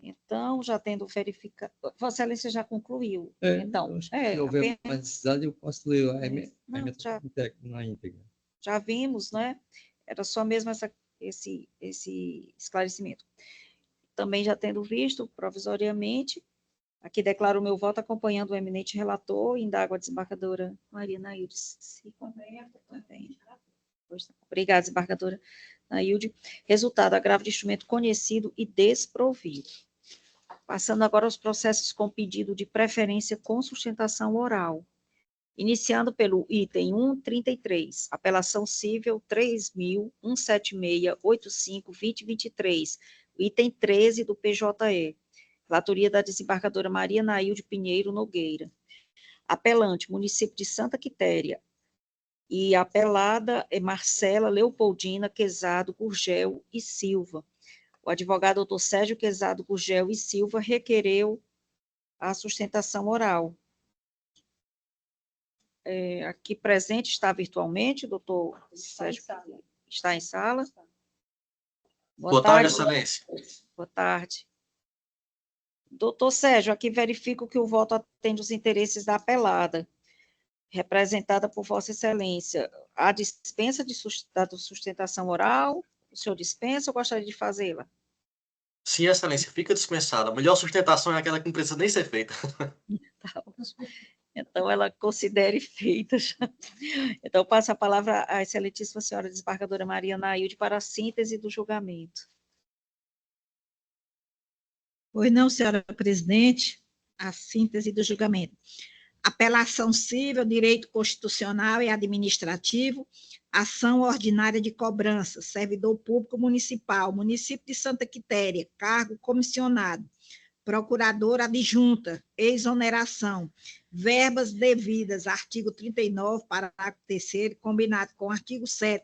Então, já tendo verificado, Vossa Excelência já concluiu. Então, se houver mais necessidade, eu posso ler a emenda na íntegra. Já vimos, né? Era só mesmo esse esclarecimento. Também já tendo visto, provisoriamente, aqui declaro o meu voto acompanhando o eminente relator, indago a desembargadora Maria Nailde. Obrigada, desembargadora Nailde. Resultado, agravo de instrumento conhecido e desprovido. Passando agora aos processos com pedido de preferência com sustentação oral. Iniciando pelo item 133, apelação cível 3.176.85.2023, item 13 do PJE. Relatoria da desembargadora Maria Nailde Pinheiro Nogueira. Apelante, município de Santa Quitéria. E apelada é Marcela Leopoldina Quezado Gurgel e Silva. O advogado doutor Sérgio Quezado Gurgel e Silva requereu a sustentação oral. Aqui presente está virtualmente, doutor Sérgio. Está em sala? Boa tarde, Excelência. Boa tarde. Doutor Sérgio, aqui verifico que o voto atende os interesses da apelada, representada por Vossa Excelência. A dispensa da sustentação oral, o senhor dispensa ou gostaria de fazê-la? Sim, Excelência, fica dispensada. A melhor sustentação é aquela que não precisa nem ser feita. Então, ela considere feita já. Então, passo a palavra à excelentíssima senhora desembargadora Maria Nailde para a síntese do julgamento. Pois não, senhora presidente, a síntese do julgamento. Apelação civil, direito constitucional e administrativo, ação ordinária de cobrança, servidor público municipal, município de Santa Quitéria, cargo comissionado, procuradora adjunta, exoneração, verbas devidas, artigo 39, parágrafo 3º, combinado com o artigo 7º,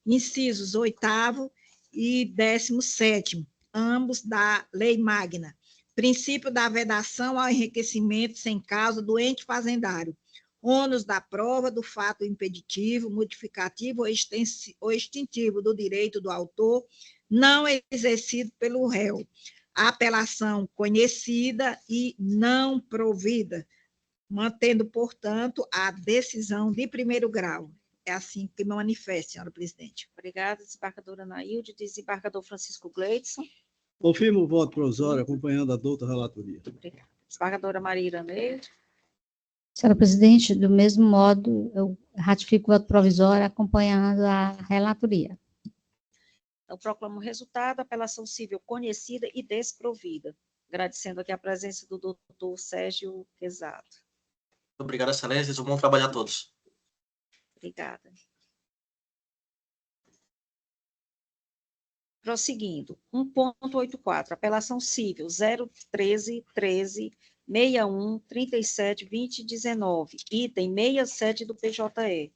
incisos 8º e 17º, ambos da Lei Magna. Princípio da vedação ao enriquecimento sem causa do ente fazendário. Ônus da prova do fato impeditivo, modificativo ou extintivo do direito do autor, não exercido pelo réu. Apelação conhecida e não provida, mantendo, portanto, a decisão de primeiro grau. É assim que me manifesto, senhora presidente. Obrigada, desembargadora Nailde. Desembargador Francisco Gleidson. Confirmo o voto provisório, acompanhando a douta relatoria. Obrigada. Desembargadora Maria Iraneide. Senhora presidente, do mesmo modo, eu ratifico o voto provisório, acompanhando a relatoria. Então, proclamo o resultado, apelação civil conhecida e desprovida. Agradecendo aqui a presença do doutor Sérgio Quezado. Obrigado, Excelência. Um bom trabalho a todos. Obrigada. Prosseguindo, 1.84, apelação civil 013.13.61.37.2019, item 67 do PJE.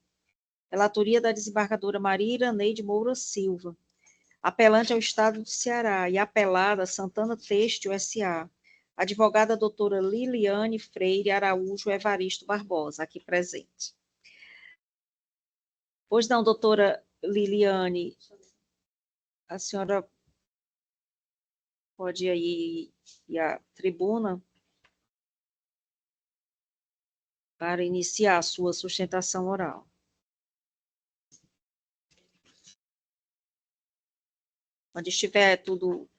Relatoria da desembargadora Maria Iraneide Moura Silva. Apelante ao Estado do Ceará e apelada Santana Têxtil S.A. Advogada doutora Liliane Freire Araújo Evaristo Barbosa, aqui presente. Pois não, doutora Liliane, a senhora pode ir à tribuna para iniciar a sua sustentação oral. Quando estiver tudo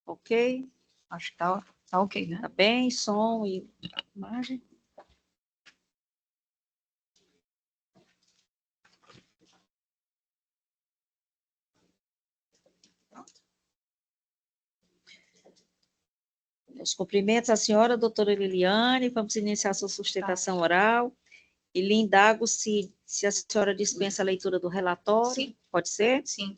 ok, Acho que tá ok, né? tá bem, som e imagem. Os cumprimentos à senhora, doutora Liliane, vamos iniciar sua sustentação oral. E lhe indago se a senhora dispensa a leitura do relatório. Sim. Pode ser? Sim.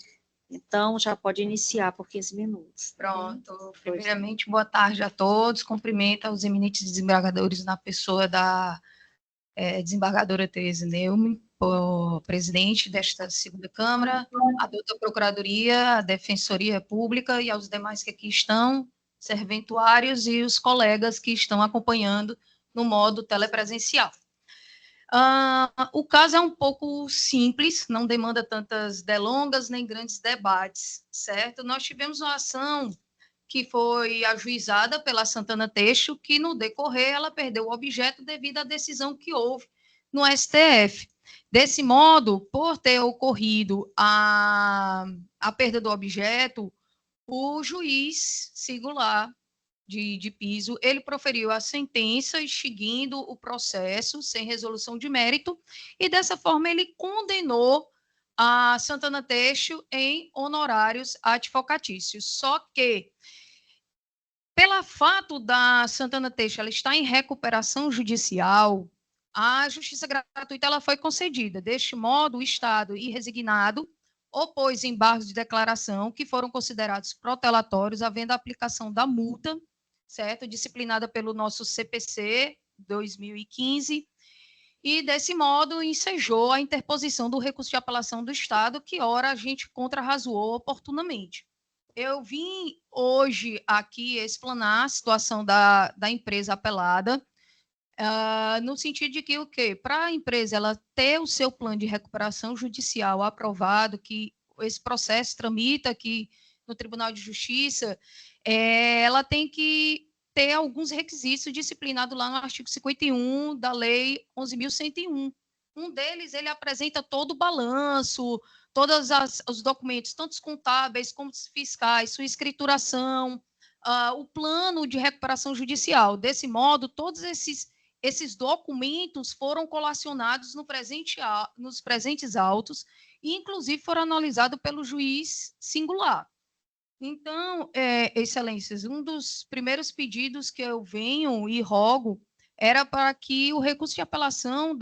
Então, já pode iniciar por 15 minutos. Pronto. Primeiramente, boa tarde a todos. Cumprimento aos eminentes desembargadores na pessoa da desembargadora Tereza Neumann, presidente desta segunda Câmara, a doutora Procuradoria, a Defensoria Pública e aos demais que aqui estão, serventuários e os colegas que estão acompanhando no modo telepresencial. O caso é um pouco simples, não demanda tantas delongas nem grandes debates, certo? Nós tivemos uma ação que foi ajuizada pela Santana Teixo, que no decorrer ela perdeu o objeto devido à decisão que houve no STF. Desse modo, por ter ocorrido a perda do objeto, o juiz singular de piso, ele proferiu a sentença extinguindo o processo sem resolução de mérito, e dessa forma ele condenou a Santana Teixo em honorários advocatícios. Só que, pelo fato da Santana Teixo ela estar em recuperação judicial, a justiça gratuita ela foi concedida. Deste modo, o Estado irresignado opôs embargos de declaração que foram considerados protelatórios, havendo a aplicação da multa, certo? Disciplinada pelo nosso CPC 2015, e desse modo ensejou a interposição do recurso de apelação do Estado, que ora a gente contrarrazoou oportunamente. Eu vim hoje aqui explanar a situação da empresa apelada, no sentido de que o quê? Para a empresa ela ter o seu plano de recuperação judicial aprovado, que esse processo tramita aqui no Tribunal de Justiça, ela tem que ter alguns requisitos disciplinados lá no artigo 51 da Lei 11.101. Um deles, ele apresenta todo o balanço, todos os documentos, tanto os contábeis como os fiscais, sua escrituração, o plano de recuperação judicial. Desse modo, todos esses documentos foram colacionados nos presentes autos e, inclusive, foram analisados pelo juiz singular. Então, excelências, um dos primeiros pedidos que eu venho e rogo era para que o recurso de apelação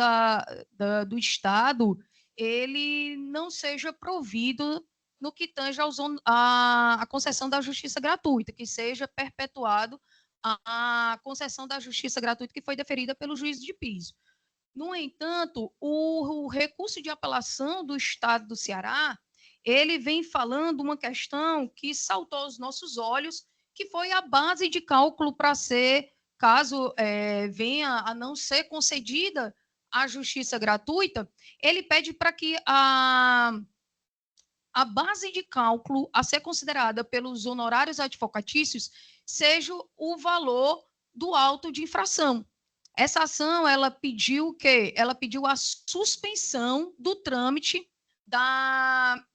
do Estado ele não seja provido no que tange à concessão da justiça gratuita, que seja perpetuado a concessão da justiça gratuita que foi deferida pelo juiz de piso. No entanto, o recurso de apelação do Estado do Ceará, ele vem falando uma questão que saltou aos nossos olhos, que foi a base de cálculo para ser, caso venha a não ser concedida a justiça gratuita, ele pede para que a base de cálculo a ser considerada pelos honorários advocatícios seja o valor do auto de infração. Essa ação, ela pediu o quê? Ela pediu a suspensão do trâmite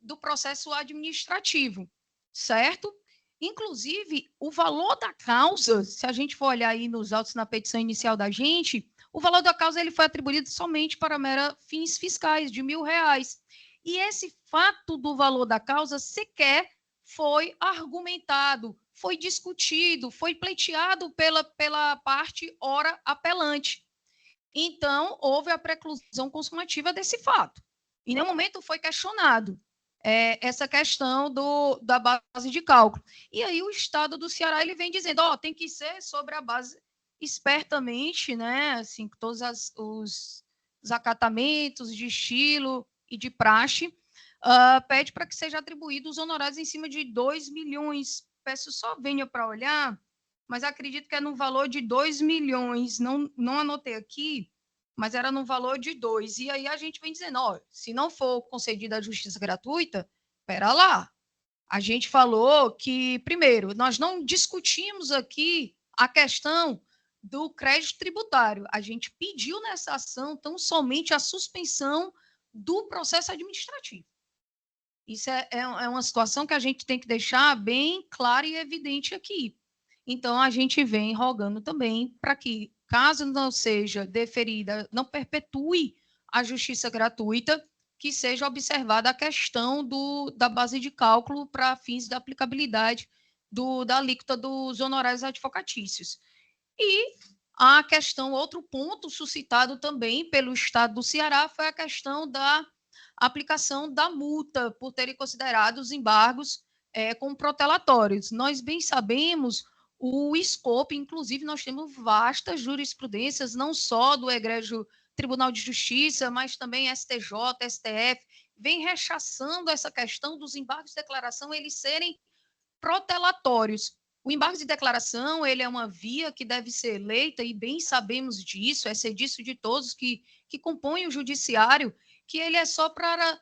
do processo administrativo, certo? Inclusive, o valor da causa, se a gente for olhar aí nos autos na petição inicial da gente, o valor da causa ele foi atribuído somente para mera fins fiscais, de R$1.000. E esse fato do valor da causa sequer foi argumentado, foi discutido, foi pleiteado pela parte ora apelante. Então, houve a preclusão consumativa desse fato. Em nenhum momento foi questionado essa questão da base de cálculo. E aí o Estado do Ceará ele vem dizendo, tem que ser sobre a base espertamente, né, assim, todos os acatamentos de estilo e de praxe, pede para que seja atribuídos os honorários em cima de 2 milhões. Peço só venha para olhar, mas acredito que é no valor de 2 milhões, não anotei aqui, mas era no valor de 2. E aí a gente vem dizendo, se não for concedida a justiça gratuita, espera lá. A gente falou que, primeiro, nós não discutimos aqui a questão do crédito tributário. A gente pediu nessa ação tão somente a suspensão do processo administrativo. Isso é uma situação que a gente tem que deixar bem clara e evidente aqui. Então, a gente vem rogando também para que, caso não seja deferida, não perpetue a justiça gratuita, que seja observada a questão da base de cálculo para fins da aplicabilidade da alíquota dos honorários advocatícios. E a questão, outro ponto suscitado também pelo Estado do Ceará foi a questão da aplicação da multa por terem considerado os embargos como protelatórios. Nós bem sabemos o escopo, inclusive nós temos vastas jurisprudências, não só do egrégio Tribunal de Justiça, mas também STJ, STF, vem rechaçando essa questão dos embargos de declaração eles serem protelatórios. O embargo de declaração ele é uma via que deve ser eleita, e bem sabemos disso, é serviço de todos que compõem o judiciário, que ele é só para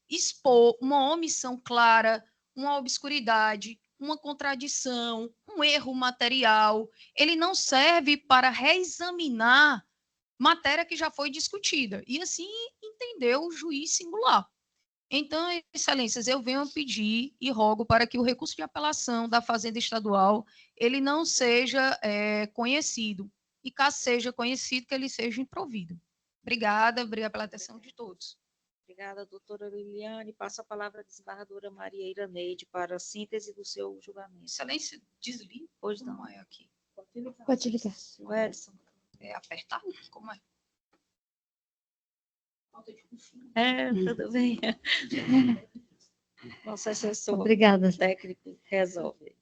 expor uma omissão clara, uma obscuridade, uma contradição, um erro material. Ele não serve para reexaminar matéria que já foi discutida. E assim entendeu o juiz singular. Então, excelências, eu venho pedir e rogo para que o recurso de apelação da Fazenda Estadual ele não seja conhecido, e caso seja conhecido, que ele seja improvido. Obrigada pela atenção de todos. Obrigada, doutora Liliane. Passo a palavra à desembargadora Maria Iraneide para a síntese do seu julgamento. Excelência, desliga. Pois não. Como é aqui? Pode ligar. O Edson. É apertar? Como é? Tudo bem. Nosso assessor Obrigada. técnico resolve.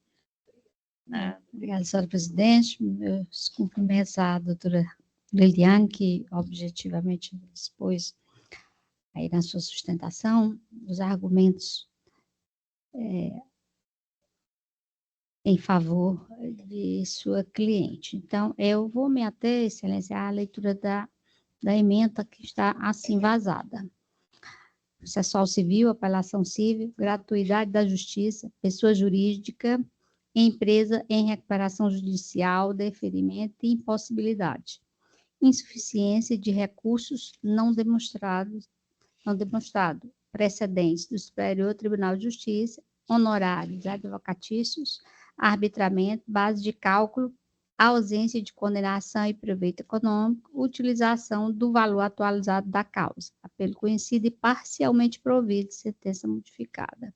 Obrigada, senhora presidente. Meus cumprimentos à doutora Liliane, que objetivamente expôs aí na sua sustentação os argumentos em favor de sua cliente. Então, eu vou me ater, excelência, à leitura da ementa que está assim vazada. Processual civil, apelação civil, gratuidade da justiça, pessoa jurídica, empresa em recuperação judicial, deferimento e impossibilidade. Insuficiência de recursos não demonstrado, precedentes do Superior Tribunal de Justiça, honorários advocatícios, arbitramento, base de cálculo, ausência de condenação e proveito econômico, utilização do valor atualizado da causa, apelo conhecido e parcialmente provido de sentença modificada.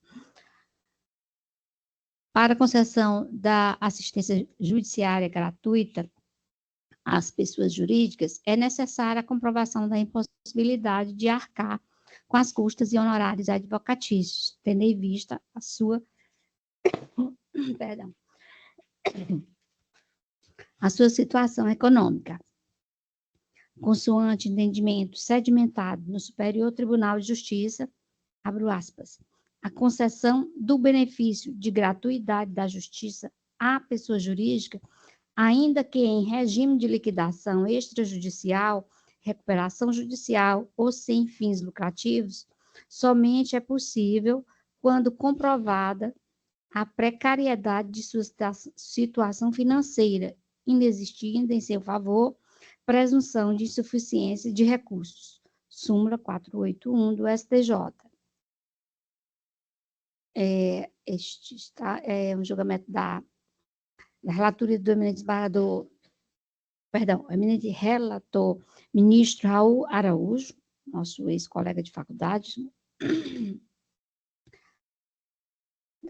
Para a concessão da assistência judiciária gratuita às pessoas jurídicas, é necessária a comprovação da impossibilidade de arcar com as custas e honorários advocatícios, tendo em vista a sua situação econômica, consoante entendimento sedimentado no Superior Tribunal de Justiça, abro aspas, a concessão do benefício de gratuidade da justiça à pessoa jurídica, ainda que em regime de liquidação extrajudicial, recuperação judicial ou sem fins lucrativos, somente é possível quando comprovada a precariedade de sua situação financeira, inexistindo em seu favor presunção de insuficiência de recursos. Súmula 481 do STJ. Este é um julgamento da relatoria do eminente desembargador, eminente relator, ministro Raul Araújo, nosso ex-colega de faculdade,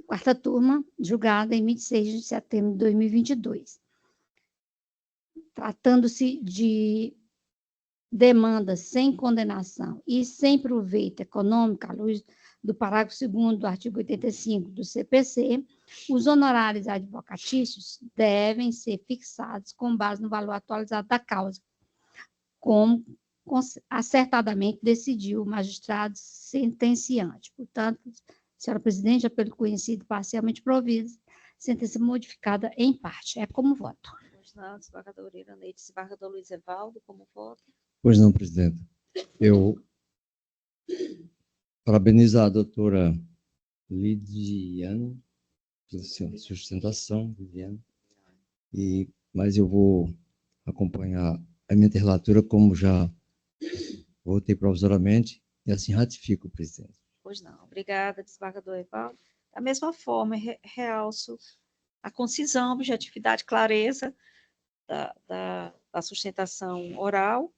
quarta turma, julgada em 26 de setembro de 2022. Tratando-se de demanda sem condenação e sem proveito econômico, à luz do parágrafo 2º do artigo 85 do CPC, os honorários advocatícios devem ser fixados com base no valor atualizado da causa, como acertadamente decidiu o magistrado sentenciante. Portanto, senhora presidente, já pelo conhecido parcialmente provido, sentença modificada em parte. É como voto. Pois não, desembargadora Iraneide. Desembargador Luiz Evaldo, como voto? Pois não, presidente. Eu parabenizo a doutora Lidiane pela sua sustentação, Lidiane, mas eu vou acompanhar a minha relatora, como já votei provisoriamente, e assim ratifico, presidente. Pois não. Obrigada, desembargador Evaldo. Da mesma forma, realço a concisão, objetividade, clareza da sustentação oral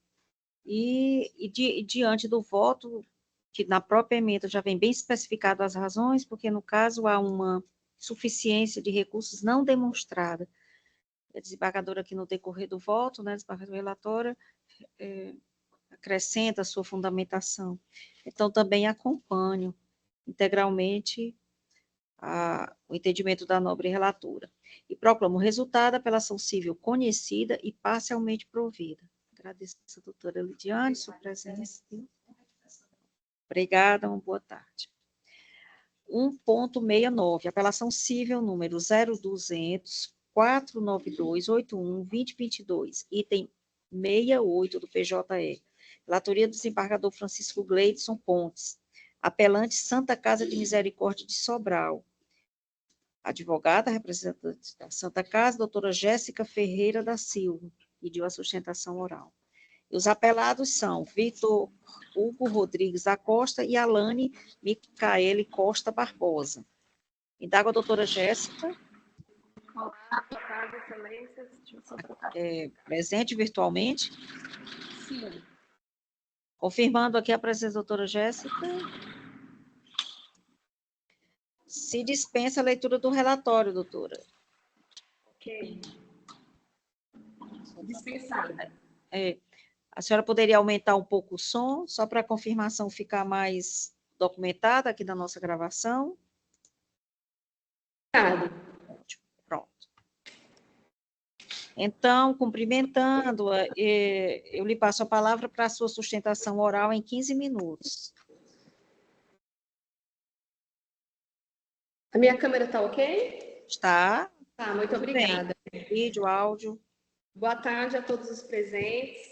e diante do voto, que na própria emenda já vem bem especificado as razões, porque no caso há uma suficiência de recursos não demonstrada. A desembargadora aqui no decorrer do voto, né, a desembargadora relatora, acrescenta a sua fundamentação. Então, também acompanho integralmente o entendimento da nobre relatora. E proclamo o resultado, apelação civil conhecida e parcialmente provida. Agradeço a doutora Lidiane, sua presença. Obrigada, uma boa tarde. 1.69, apelação civil número 0200-492-81-2022, item 68 do PJE. Relatoria do desembargador Francisco Gleidson Pontes. Apelante Santa Casa de Misericórdia de Sobral. Advogada, representante da Santa Casa, doutora Jéssica Ferreira da Silva, pediu a sustentação oral. E os apelados são Vitor Hugo Rodrigues da Costa e Alane Micaele Costa Barbosa. Indago a doutora Jéssica. Olá, boa tarde, excelências. Deixa eu só trocar. Presente virtualmente. Sim. Confirmando aqui a presença da doutora Jéssica. Se dispensa a leitura do relatório, doutora. Ok. Dispensada. A senhora poderia aumentar um pouco o som, só para a confirmação ficar mais documentada aqui na nossa gravação? Ótimo, pronto. Então, cumprimentando-a, eu lhe passo a palavra para a sua sustentação oral em 15 minutos. A minha câmera está ok? Está. Tá, muito obrigada. Vídeo, áudio. Boa tarde a todos os presentes,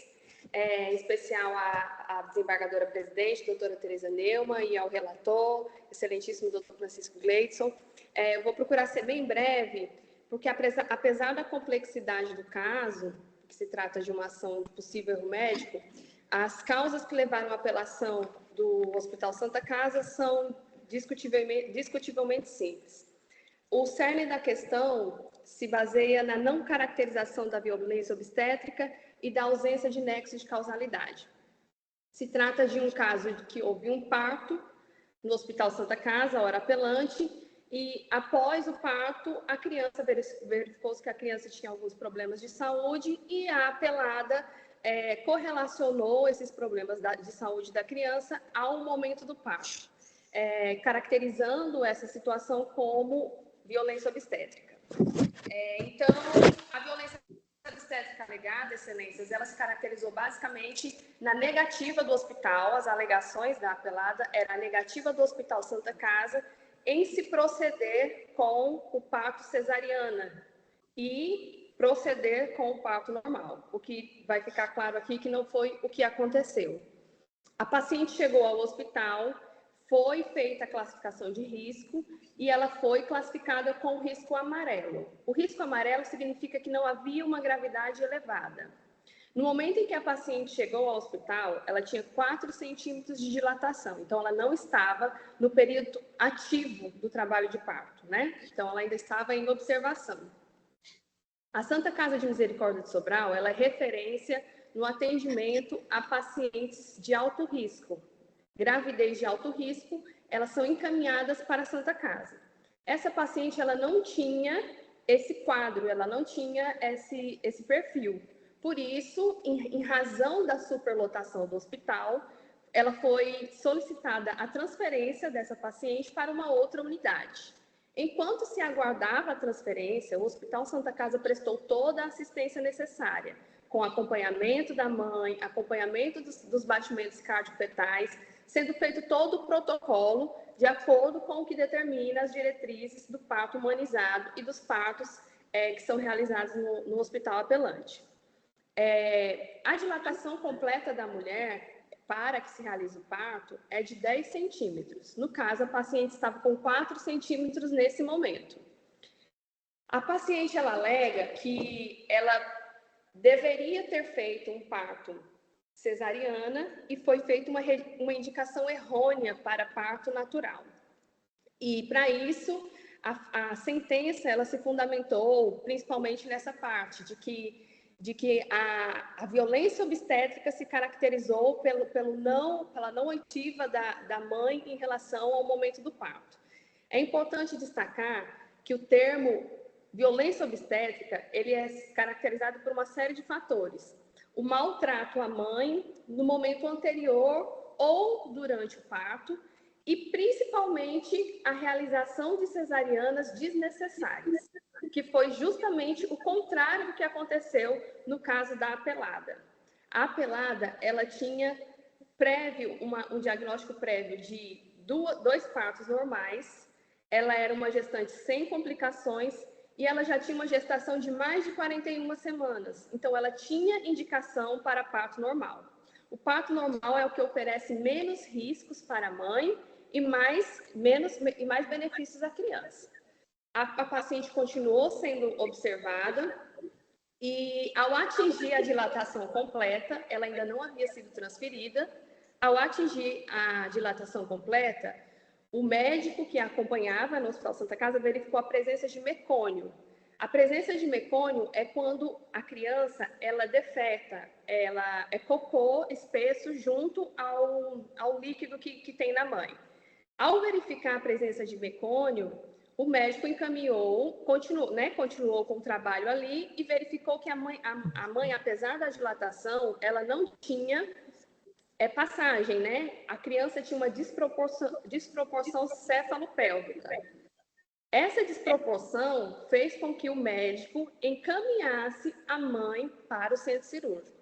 em especial à desembargadora presidente, doutora Tereza Neumann, e ao relator, excelentíssimo doutor Francisco Gleidson. Eu vou procurar ser bem breve, porque apesar da complexidade do caso, que se trata de uma ação de possível erro médico, as causas que levaram à apelação do Hospital Santa Casa são discutivelmente simples. O cerne da questão se baseia na não caracterização da violência obstétrica e da ausência de nexo de causalidade. Se trata de um caso de que houve um parto no Hospital Santa Casa, hora apelante, e após o parto, a criança verificou-se que a criança tinha alguns problemas de saúde e a apelada correlacionou esses problemas de saúde da criança ao momento do parto, caracterizando essa situação como violência obstétrica. Então, a violência obstétrica alegada, excelências, ela se caracterizou basicamente na negativa do hospital, as alegações da apelada era a negativa do Hospital Santa Casa em se proceder com o parto cesariana e proceder com o parto normal, o que vai ficar claro aqui que não foi o que aconteceu. A paciente chegou ao hospital, foi feita a classificação de risco e ela foi classificada com risco amarelo. O risco amarelo significa que não havia uma gravidade elevada. No momento em que a paciente chegou ao hospital, ela tinha 4 centímetros de dilatação, então ela não estava no período ativo do trabalho de parto, né? Então ela ainda estava em observação. A Santa Casa de Misericórdia de Sobral, ela é referência no atendimento a pacientes de alto risco. Gravidez de alto risco, elas são encaminhadas para a Santa Casa. Essa paciente, ela não tinha esse quadro, ela não tinha esse perfil. Por isso, em razão da superlotação do hospital, ela foi solicitada a transferência dessa paciente para uma outra unidade. Enquanto se aguardava a transferência, o Hospital Santa Casa prestou toda a assistência necessária, com acompanhamento da mãe, acompanhamento dos batimentos cardiofetais, sendo feito todo o protocolo de acordo com o que determina as diretrizes do parto humanizado e dos partos que são realizados no hospital apelante. A dilatação completa da mulher para que se realize o parto é de 10 centímetros. No caso, a paciente estava com 4 centímetros nesse momento. A paciente, ela alega que ela deveria ter feito um parto cesariana e foi feita uma indicação errônea para parto natural. E, para isso, a sentença ela se fundamentou principalmente nessa parte, de que a violência obstétrica se caracterizou pela não oitiva da mãe em relação ao momento do parto. É importante destacar que o termo violência obstétrica ele é caracterizado por uma série de fatores. O maltrato à mãe no momento anterior ou durante o parto e, principalmente, a realização de cesarianas desnecessárias, que foi justamente o contrário do que aconteceu no caso da apelada. A apelada, ela tinha um diagnóstico prévio de 2 partos normais, ela era uma gestante sem complicações e ela já tinha uma gestação de mais de 41 semanas. Então, ela tinha indicação para parto normal. O parto normal é o que oferece menos riscos para a mãe e mais benefícios à criança. A paciente continuou sendo observada e, ao atingir a dilatação completa, ela ainda não havia sido transferida. Ao atingir a dilatação completa, o médico que a acompanhava no Hospital Santa Casa verificou a presença de mecônio. A presença de mecônio é quando a criança ela defeca, ela é cocô espesso junto ao líquido que tem na mãe. Ao verificar a presença de mecônio, o médico continuou com o trabalho ali e verificou que a mãe, apesar da dilatação, ela não tinha passagem, né? A criança tinha uma desproporção cefalopélvica. Essa desproporção fez com que o médico encaminhasse a mãe para o centro cirúrgico.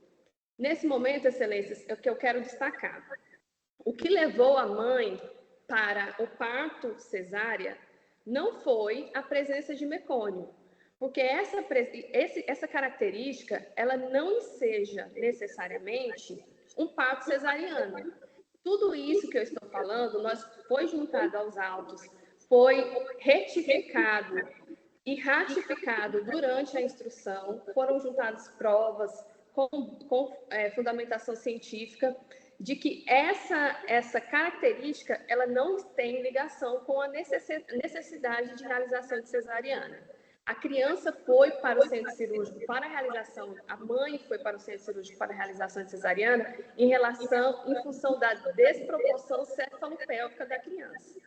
Nesse momento, excelências, é o que eu quero destacar. O que levou a mãe para o parto cesárea não foi a presença de mecônio, porque essa característica ela não enseja necessariamente um parto cesariano. Tudo isso que eu estou falando, foi juntado aos autos, foi retificado e ratificado durante a instrução, foram juntadas provas com fundamentação científica de que essa característica ela não tem ligação com a necessidade de realização de cesariana. A criança foi para o centro cirúrgico para a realização, a mãe foi para o centro cirúrgico para a realização de cesariana em função da desproporção cefalopélvica da criança.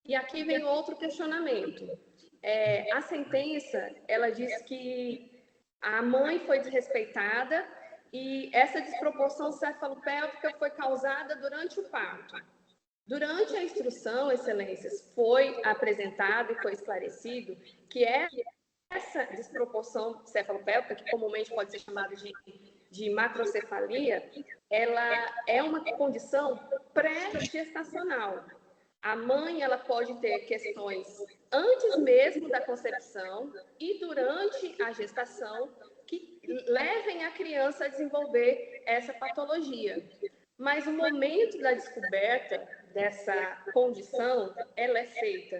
E aqui vem outro questionamento. A sentença, ela diz que a mãe foi desrespeitada e essa desproporção cefalopélvica foi causada durante o parto. Durante a instrução, excelências, foi apresentado e foi esclarecido que essa desproporção cefalopélvica, que comumente pode ser chamada de macrocefalia, ela é uma condição pré-gestacional. A mãe ela pode ter questões antes mesmo da concepção e durante a gestação que levem a criança a desenvolver essa patologia. Mas o momento da descoberta dessa condição, ela é feita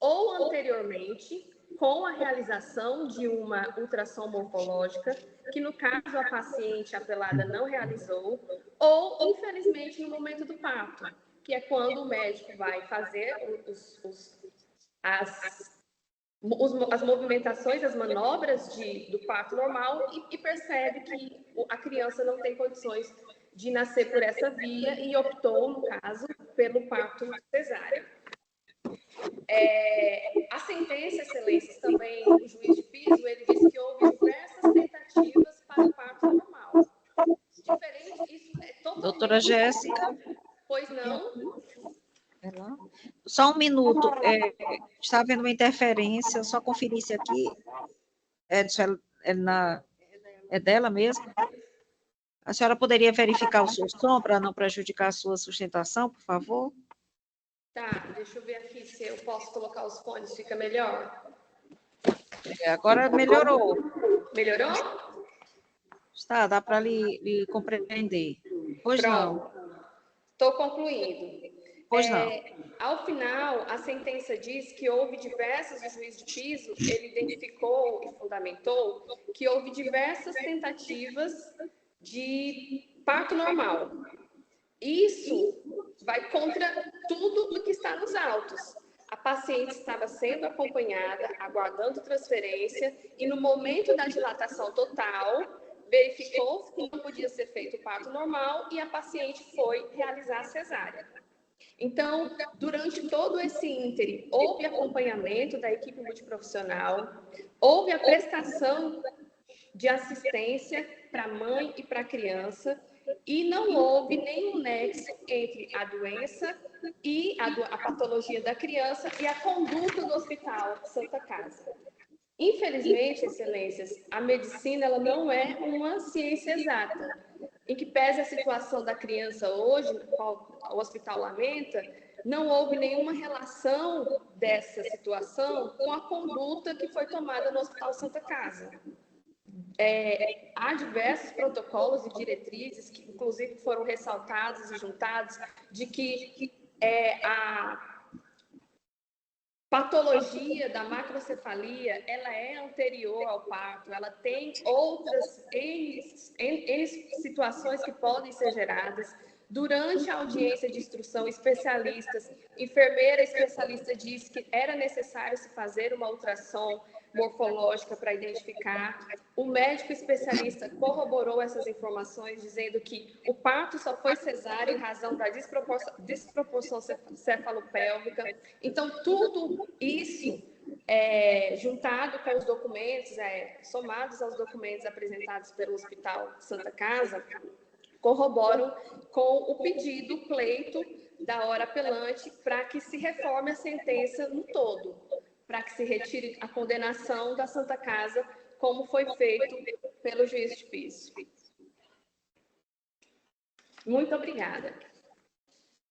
ou anteriormente, com a realização de uma ultrassom morfológica, que no caso a paciente apelada não realizou, ou infelizmente no momento do parto, que é quando o médico vai fazer as movimentações, as manobras do parto normal e percebe que a criança não tem condições de nascer por essa via e optou, no caso, pelo parto cesárea. A sentença, excelências, também o juiz de piso, ele disse que houve diversas tentativas para o parto normal. Diferente, isso é totalmente... Doutora Jéssica? Pois não? Só um minuto. Está havendo uma interferência, só conferir se aqui é dela mesmo. A senhora poderia verificar o seu som para não prejudicar a sua sustentação, por favor? Tá, deixa eu ver aqui se eu posso colocar os fones, fica melhor. Agora melhorou. Melhorou? Está, dá para lhe compreender. Pois não. Estou concluindo. Pois não. Ao final, a sentença diz que houve diversas, o juiz de piso, ele identificou e fundamentou que houve diversas tentativas de parto normal. Isso vai contra tudo o que está nos autos. A paciente estava sendo acompanhada, aguardando transferência, e no momento da dilatação total, verificou que não podia ser feito o parto normal e a paciente foi realizar a cesárea. Então, durante todo esse ínterim, houve acompanhamento da equipe multiprofissional, houve a prestação de assistência para a mãe e para a criança, e não houve nenhum nexo entre a doença e a patologia da criança e a conduta do Hospital Santa Casa. Infelizmente, excelências, a medicina ela não é uma ciência exata. Em que pese a situação da criança hoje, qual o hospital lamenta, não houve nenhuma relação dessa situação com a conduta que foi tomada no Hospital Santa Casa. Há diversos protocolos e diretrizes que, inclusive, foram ressaltados e juntados, de que a patologia da macrocefalia, ela é anterior ao parto, ela tem outras N situações que podem ser geradas. Durante a audiência de instrução, especialistas, enfermeira especialista disse que era necessário se fazer uma ultrassom morfológica para identificar. O médico especialista corroborou essas informações, dizendo que o parto só foi cesárea em razão da desproporção cefalopélvica. Então, tudo isso, juntado com os documentos, somados aos documentos apresentados pelo Hospital Santa Casa, corroboram com o pedido, pleito da hora apelante para que se reforme a sentença no todo, para que se retire a condenação da Santa Casa, como foi feito pelo juiz de piso. Muito obrigada.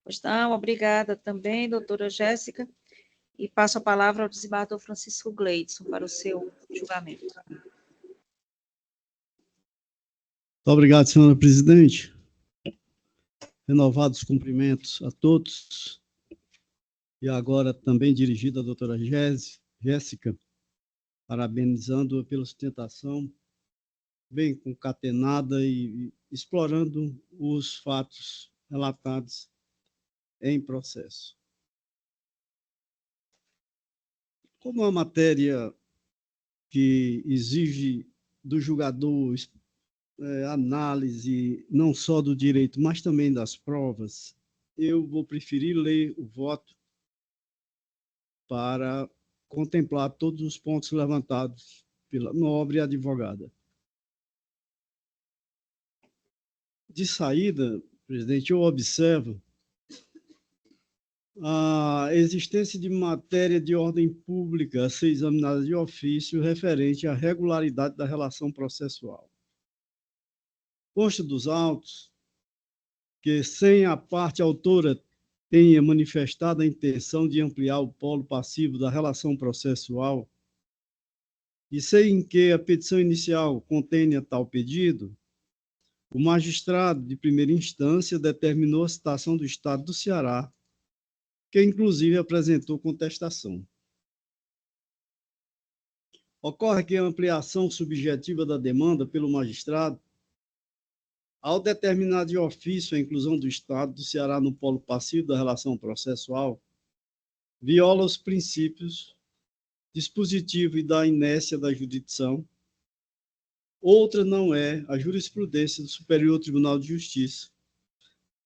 Pois não, obrigada também, doutora Jéssica. E passo a palavra ao desembargador Francisco Gleidson para o seu julgamento. Muito obrigado, senhora presidente. Renovados cumprimentos a todos. E agora também dirigido à doutora Jéssica, parabenizando-a pela sustentação bem concatenada e explorando os fatos relatados em processo. Como é uma matéria que exige do julgador análise não só do direito, mas também das provas, eu vou preferir ler o voto para contemplar todos os pontos levantados pela nobre advogada. De saída, presidente, eu observo a existência de matéria de ordem pública a ser examinada de ofício referente à regularidade da relação processual. Consta dos autos que, sem a parte autora tenha manifestado a intenção de ampliar o polo passivo da relação processual e sem que a petição inicial contenha tal pedido, o magistrado de primeira instância determinou a citação do Estado do Ceará, que inclusive apresentou contestação. Ocorre que a ampliação subjetiva da demanda pelo magistrado, ao determinar de ofício a inclusão do Estado do Ceará no polo passivo da relação processual, viola os princípios dispositivo e da inércia da jurisdição. Outra não é a jurisprudência do Superior Tribunal de Justiça.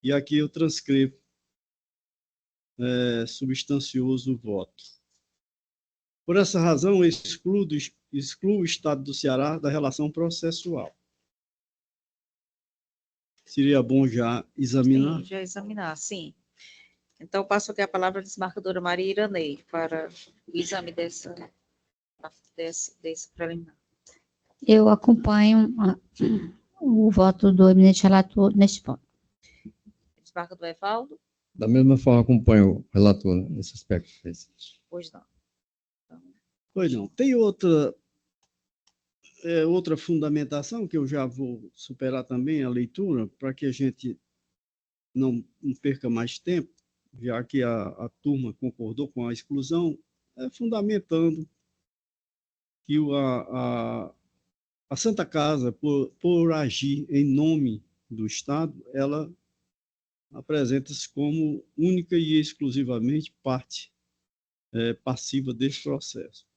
E aqui eu transcrevo substancioso o voto. Por essa razão, excluo o Estado do Ceará da relação processual. Seria bom já examinar? Sim, já examinar, sim. Então, passo aqui a palavra à desembargadora Maria Iranei para o exame desse preliminar. Eu acompanho o voto do eminente relator neste ponto. Desembargador Evaldo? Da mesma forma, acompanho o relator nesse aspecto. Pois não. Pois não. Tem outra fundamentação que eu já vou superar também a leitura, para que a gente não perca mais tempo, já que a turma concordou com a exclusão, fundamentando que a Santa Casa, por agir em nome do Estado, ela apresenta-se como única e exclusivamente parte passiva desse processo.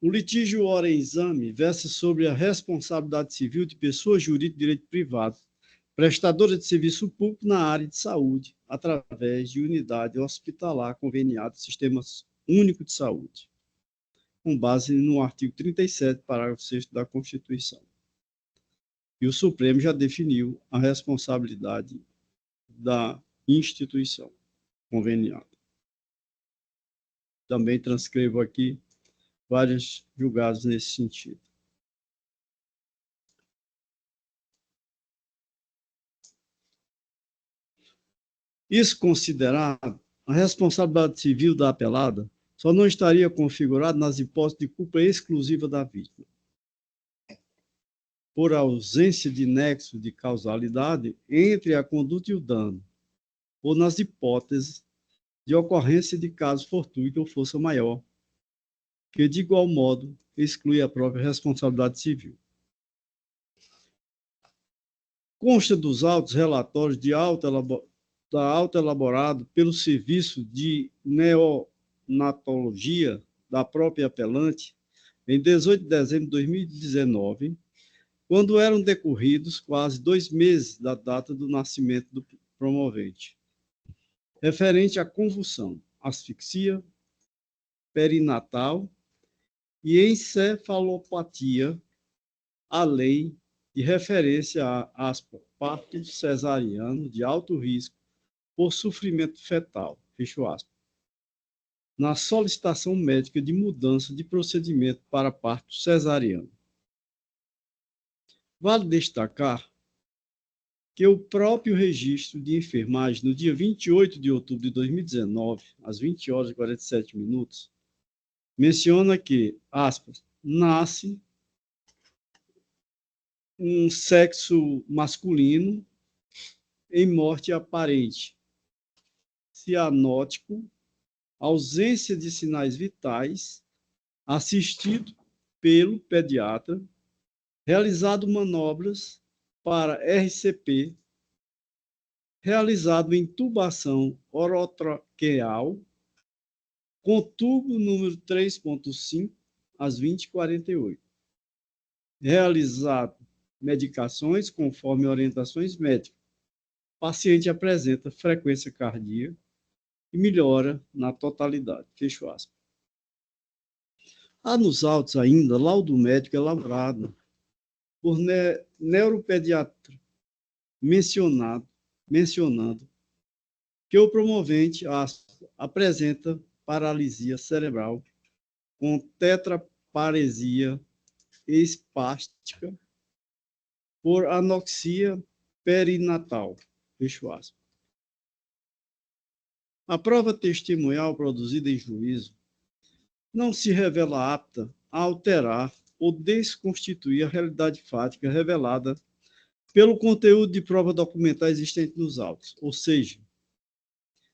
O litígio ora em exame versa sobre a responsabilidade civil de pessoa jurídica de direito privado, prestadora de serviço público na área de saúde, através de unidade hospitalar conveniada, Sistema Único de Saúde, com base no artigo 37, parágrafo 6º da Constituição. E o Supremo já definiu a responsabilidade da instituição conveniada. Também transcrevo aqui vários julgados nesse sentido. Isso considerado, a responsabilidade civil da apelada só não estaria configurada nas hipóteses de culpa exclusiva da vítima, por ausência de nexo de causalidade entre a conduta e o dano, ou nas hipóteses de ocorrência de caso fortuito ou força maior, que, de igual modo, exclui a própria responsabilidade civil. Consta dos autos relatórios da auto elaborado pelo Serviço de Neonatologia da própria apelante, em 18 de dezembro de 2019, quando eram decorridos quase 2 meses da data do nascimento do promovente, referente à convulsão, asfixia perinatal e encefalopatia, além de referência a parto cesariano de alto risco por sofrimento fetal, fecho aspas, na solicitação médica de mudança de procedimento para parto cesariano. Vale destacar que o próprio registro de enfermagem, no dia 28 de outubro de 2019, às 20 horas e 47 minutos, menciona que, aspas, nasce um sexo masculino em morte aparente, cianótico, ausência de sinais vitais, assistido pelo pediatra, realizado manobras para RCP, realizado intubação orotraqueal, com tubo número 3.5, às 20h48. Realizado medicações conforme orientações médicas. O paciente apresenta frequência cardíaca e melhora na totalidade. Fecho aspas. Há nos autos ainda laudo médico elaborado por neuropediatra, mencionando que o promovente apresenta paralisia cerebral com tetraparesia espástica por anoxia perinatal. Fecho aspas. A prova testemunhal produzida em juízo não se revela apta a alterar ou desconstituir a realidade fática revelada pelo conteúdo de prova documental existente nos autos, ou seja,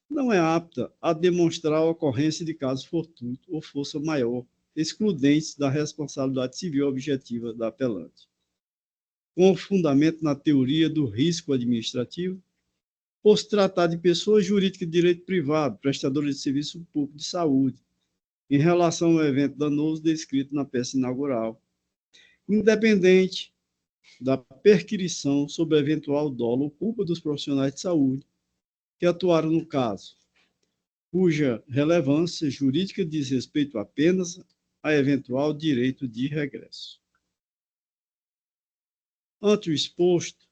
não é apta a demonstrar a ocorrência de caso fortuito ou força maior, excludentes da responsabilidade civil objetiva da apelante, com fundamento na teoria do risco administrativo, por se tratar de pessoa jurídica de direito privado, prestadora de serviço público de saúde, em relação ao evento danoso descrito na peça inaugural, independente da perquisição sobre eventual dolo ou culpa dos profissionais de saúde que atuaram no caso, cuja relevância jurídica diz respeito apenas a eventual direito de regresso. Ante o exposto,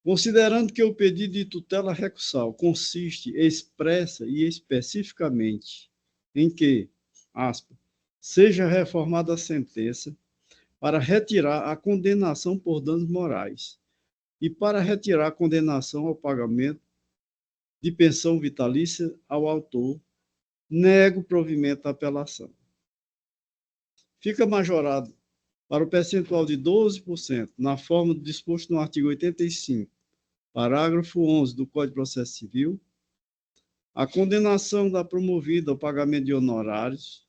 considerando que o pedido de tutela recursal consiste expressa e especificamente em que, aspas, seja reformada a sentença para retirar a condenação por danos morais e para retirar a condenação ao pagamento de pensão vitalícia ao autor, nego provimento à apelação. Fica majorado para o percentual de 12%, na forma do disposto no artigo 85, parágrafo 11 do Código de Processo Civil, a condenação da promovida ao pagamento de honorários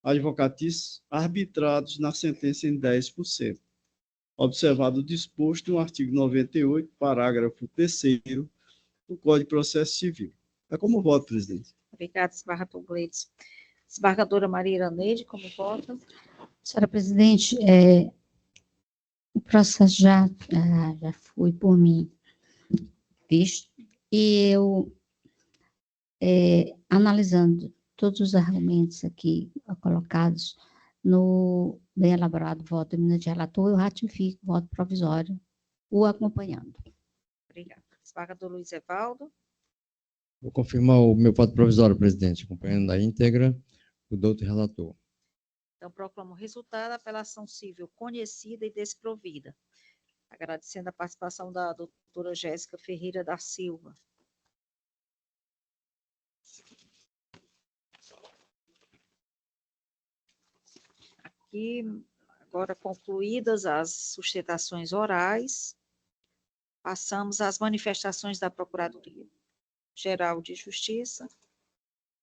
advocatícios arbitrados na sentença em 10%, observado o disposto no artigo 98, parágrafo 3º do Código de Processo Civil. É como voto, presidente. Obrigada, desembargador Gleidson. Desembargadora Maria Iraneide, como vota? Senhora presidente, o processo já foi por mim visto, e eu, analisando todos os argumentos aqui colocados no bem elaborado voto de relator, eu ratifico o voto provisório, o acompanhando. Obrigada. Desembargador Luiz Evaldo? Vou confirmar o meu voto provisório, presidente, acompanhando a íntegra o doutor relator. Então, proclamo o resultado da apelação civil conhecida e desprovida. Agradecendo a participação da doutora Jéssica Ferreira da Silva. Aqui, agora concluídas as sustentações orais, passamos às manifestações da Procuradoria-Geral de Justiça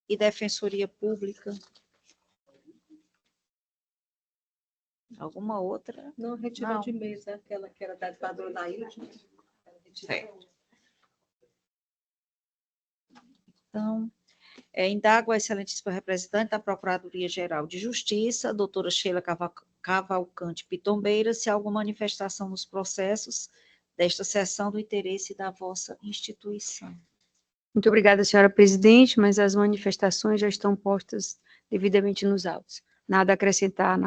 e Defensoria Pública. Alguma outra? Não, retirou Não. de mesa aquela que era da desembargadora Nailde. Certo. Então, indago a excelentíssima representante da Procuradoria-Geral de Justiça, doutora Sheila Cavalcante Pitombeira, se há alguma manifestação nos processos desta sessão do interesse da vossa instituição. Muito obrigada, senhora presidente, mas as manifestações já estão postas devidamente nos autos. Nada a acrescentar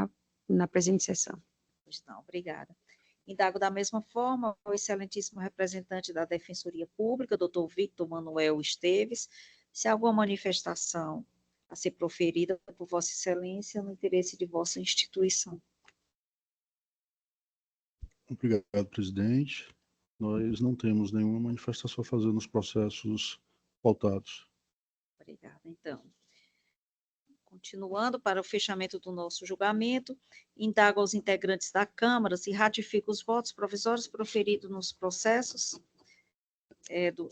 na presente sessão. Pois não, obrigada. Indago da mesma forma ao excelentíssimo representante da Defensoria Pública, doutor Victor Manuel Esteves, se há alguma manifestação a ser proferida por vossa excelência no interesse de vossa instituição. Obrigado, presidente. Nós não temos nenhuma manifestação a fazer nos processos pautados. Obrigada, então. Continuando para o fechamento do nosso julgamento, indago aos integrantes da Câmara se ratifica os votos provisórios proferidos nos processos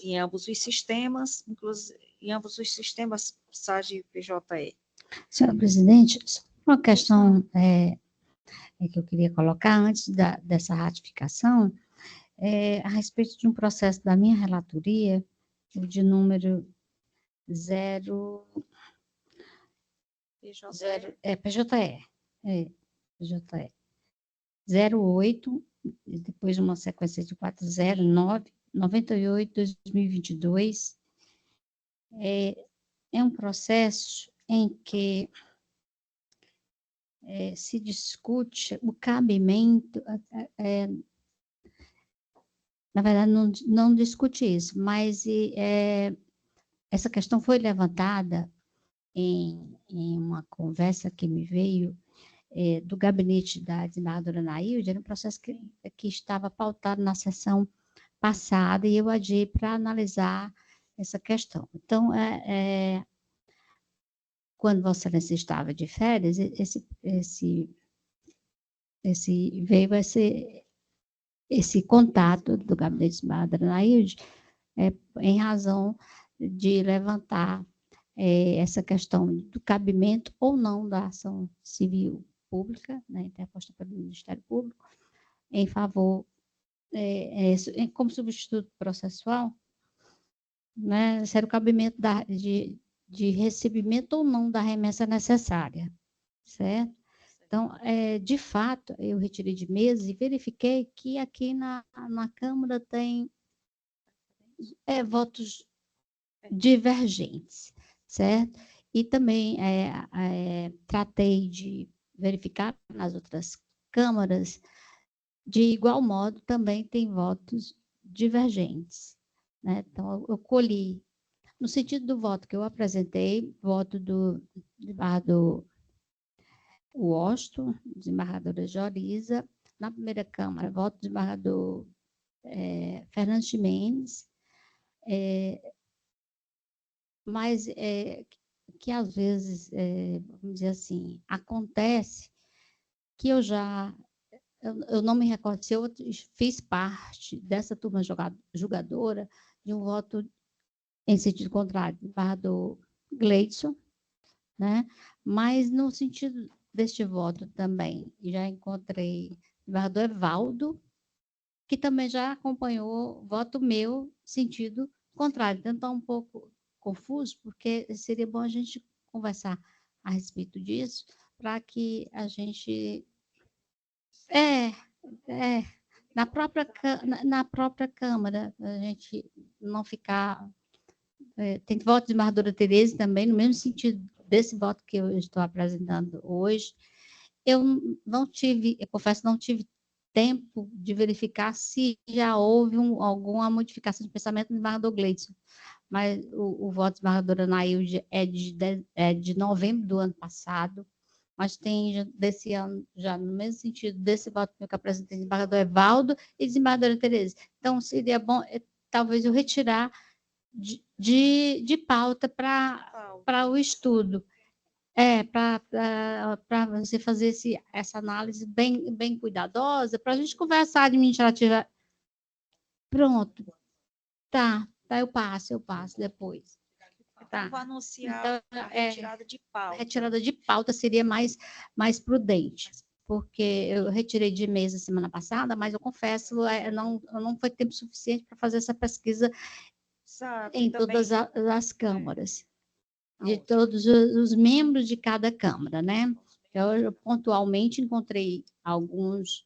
em ambos os sistemas, inclusive em ambos os sistemas SAGE e PJE. Senhora presidente, só uma questão que eu queria colocar antes dessa ratificação, a respeito de um processo da minha relatoria, o de número 08, e depois uma sequência de 409, 98, 2022. É um processo em que se discute o cabimento, na verdade, não discute isso, mas essa questão foi levantada em uma conversa que me veio do gabinete da desembargadora Nailde, era um processo que estava pautado na sessão passada e eu adiei para analisar essa questão. Então, quando Vossa Excelência estava de férias, veio esse contato do gabinete de desembargadora Nailde, em razão de levantar essa questão do cabimento ou não da ação civil pública, né, interposta pelo Ministério Público, em favor, como substituto processual, né, ser o cabimento de recebimento ou não da remessa necessária, certo? Então, de fato, eu retirei de mesa e verifiquei que aqui na Câmara tem votos divergentes, certo? E também tratei de verificar nas outras câmaras, de igual modo, também tem votos divergentes, né? Então, eu colhi, no sentido do voto que eu apresentei, voto do desembargador Washington, desembargadora Joriza, na primeira Câmara, voto do desembargador Fernandes Mendes, mas que às vezes, vamos dizer assim, acontece que eu não me recordo se eu fiz parte dessa turma julgadora de um voto em sentido contrário, desembargador Gleidson, né? Mas no sentido deste voto também, já encontrei o desembargador Evaldo, que também já acompanhou voto meu, sentido contrário. Então, está um pouco confuso, porque seria bom a gente conversar a respeito disso, para que a gente... na própria Câmara, a gente não ficar... tem voto de desembargadora Tereza também, no mesmo sentido desse voto que eu estou apresentando hoje. Eu confesso, não tive tempo de verificar se já houve alguma modificação de pensamento do desembargador Gleidson, mas o voto da desembargadora Nailde é de novembro do ano passado, mas tem desse ano, já no mesmo sentido desse voto que eu apresentei, desembargador Evaldo e desembargadora Tereza. Então, seria bom, talvez, eu retirar de pauta para o estudo. Para você fazer essa análise bem cuidadosa, para a gente conversar administrativa. Pronto. Tá, eu passo depois. Tá. Vou anunciar Então, a retirada de pauta. Retirada de pauta seria mais prudente, porque eu retirei de mesa semana passada, mas eu confesso, não foi tempo suficiente para fazer essa pesquisa em todas as câmaras, de todos os membros de cada câmara, né? Eu pontualmente encontrei alguns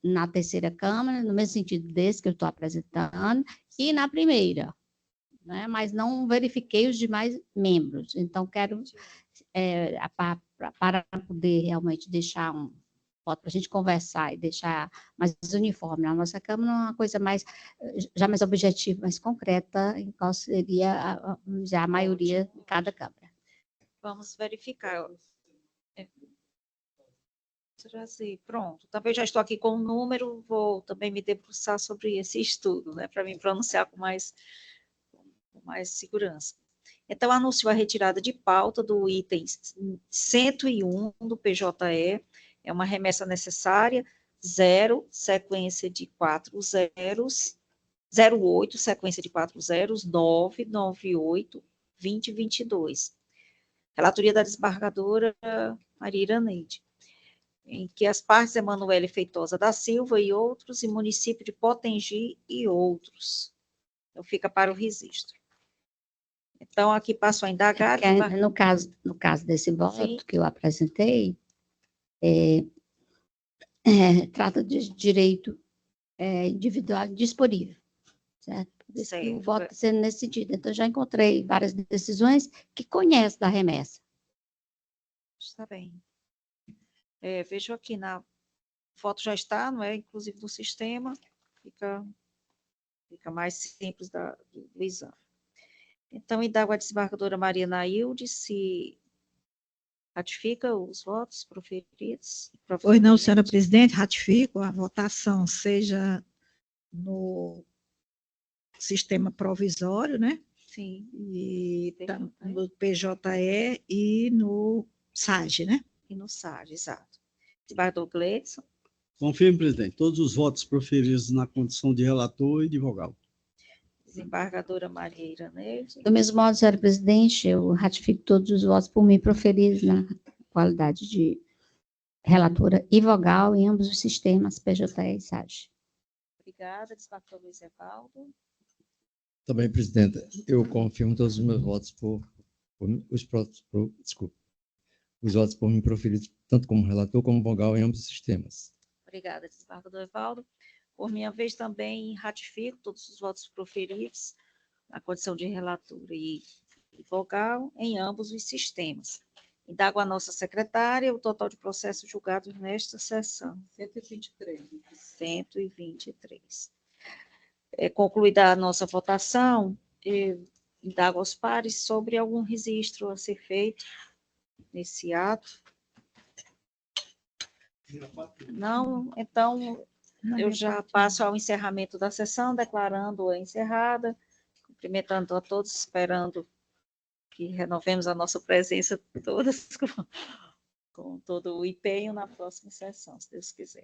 na terceira câmara, no mesmo sentido desse que eu estou apresentando, e na primeira, né? Mas não verifiquei os demais membros. Então, quero, para poder realmente deixar voto para a gente conversar e deixar mais uniforme na nossa Câmara, uma coisa mais objetiva, mais concreta, em qual seria já a maioria de cada Câmara. Vamos verificar. Pronto. Também já estou aqui com o número, vou também me debruçar sobre esse estudo, né, para me pronunciar com mais segurança. Então, anuncio a retirada de pauta do item 101 do PJE, é uma remessa necessária, 0, sequência de 4 zeros, 08, sequência de 4 zeros, 9, 98, 20 e 22. Relatoria da desembargadora Maria Iraneide, em que as partes Emanuele Feitosa da Silva e outros, e município de Potengi e outros. Então, fica para o registro. Então, aqui passo a indagar. No caso desse voto que eu apresentei, trata de direito individual disponível, certo? O voto está sendo nesse sentido. Então, já encontrei várias decisões que conhecem da remessa. Está bem. Vejo aqui, o voto já está, não é? Inclusive no sistema, fica mais simples do exame. Então, indago a desembargadora Maria Nailde se ratifica os votos proferidos. Pois não, senhora presidente, ratifico a votação, seja no sistema provisório, né? Sim. E no PJE e no SAGE, né? E no SAGE, exato. Desembargador Gleidson. Confirmo, presidente, todos os votos proferidos na condição de relator e de vogal. Desembargadora Maria Iraneide. Do mesmo modo, senhora presidente, eu ratifico todos os votos por mim proferidos na qualidade de relatora e vogal em ambos os sistemas, PJE e SAGE. Obrigada, desembargador Luiz Evaldo. Também, presidenta, eu confirmo todos os meus votos os votos por mim proferidos, tanto como relator como vogal em ambos os sistemas. Obrigada, desembargador Evaldo. Por minha vez, também ratifico todos os votos proferidos na condição de relatora e vogal em ambos os sistemas. Indago a nossa secretária o total de processos julgados nesta sessão. 123. 123. Concluída a nossa votação, indago aos pares sobre algum registro a ser feito nesse ato. Não, então, eu já passo ao encerramento da sessão, declarando-a encerrada, cumprimentando a todos, esperando que renovemos a nossa presença todas com todo o empenho na próxima sessão, se Deus quiser.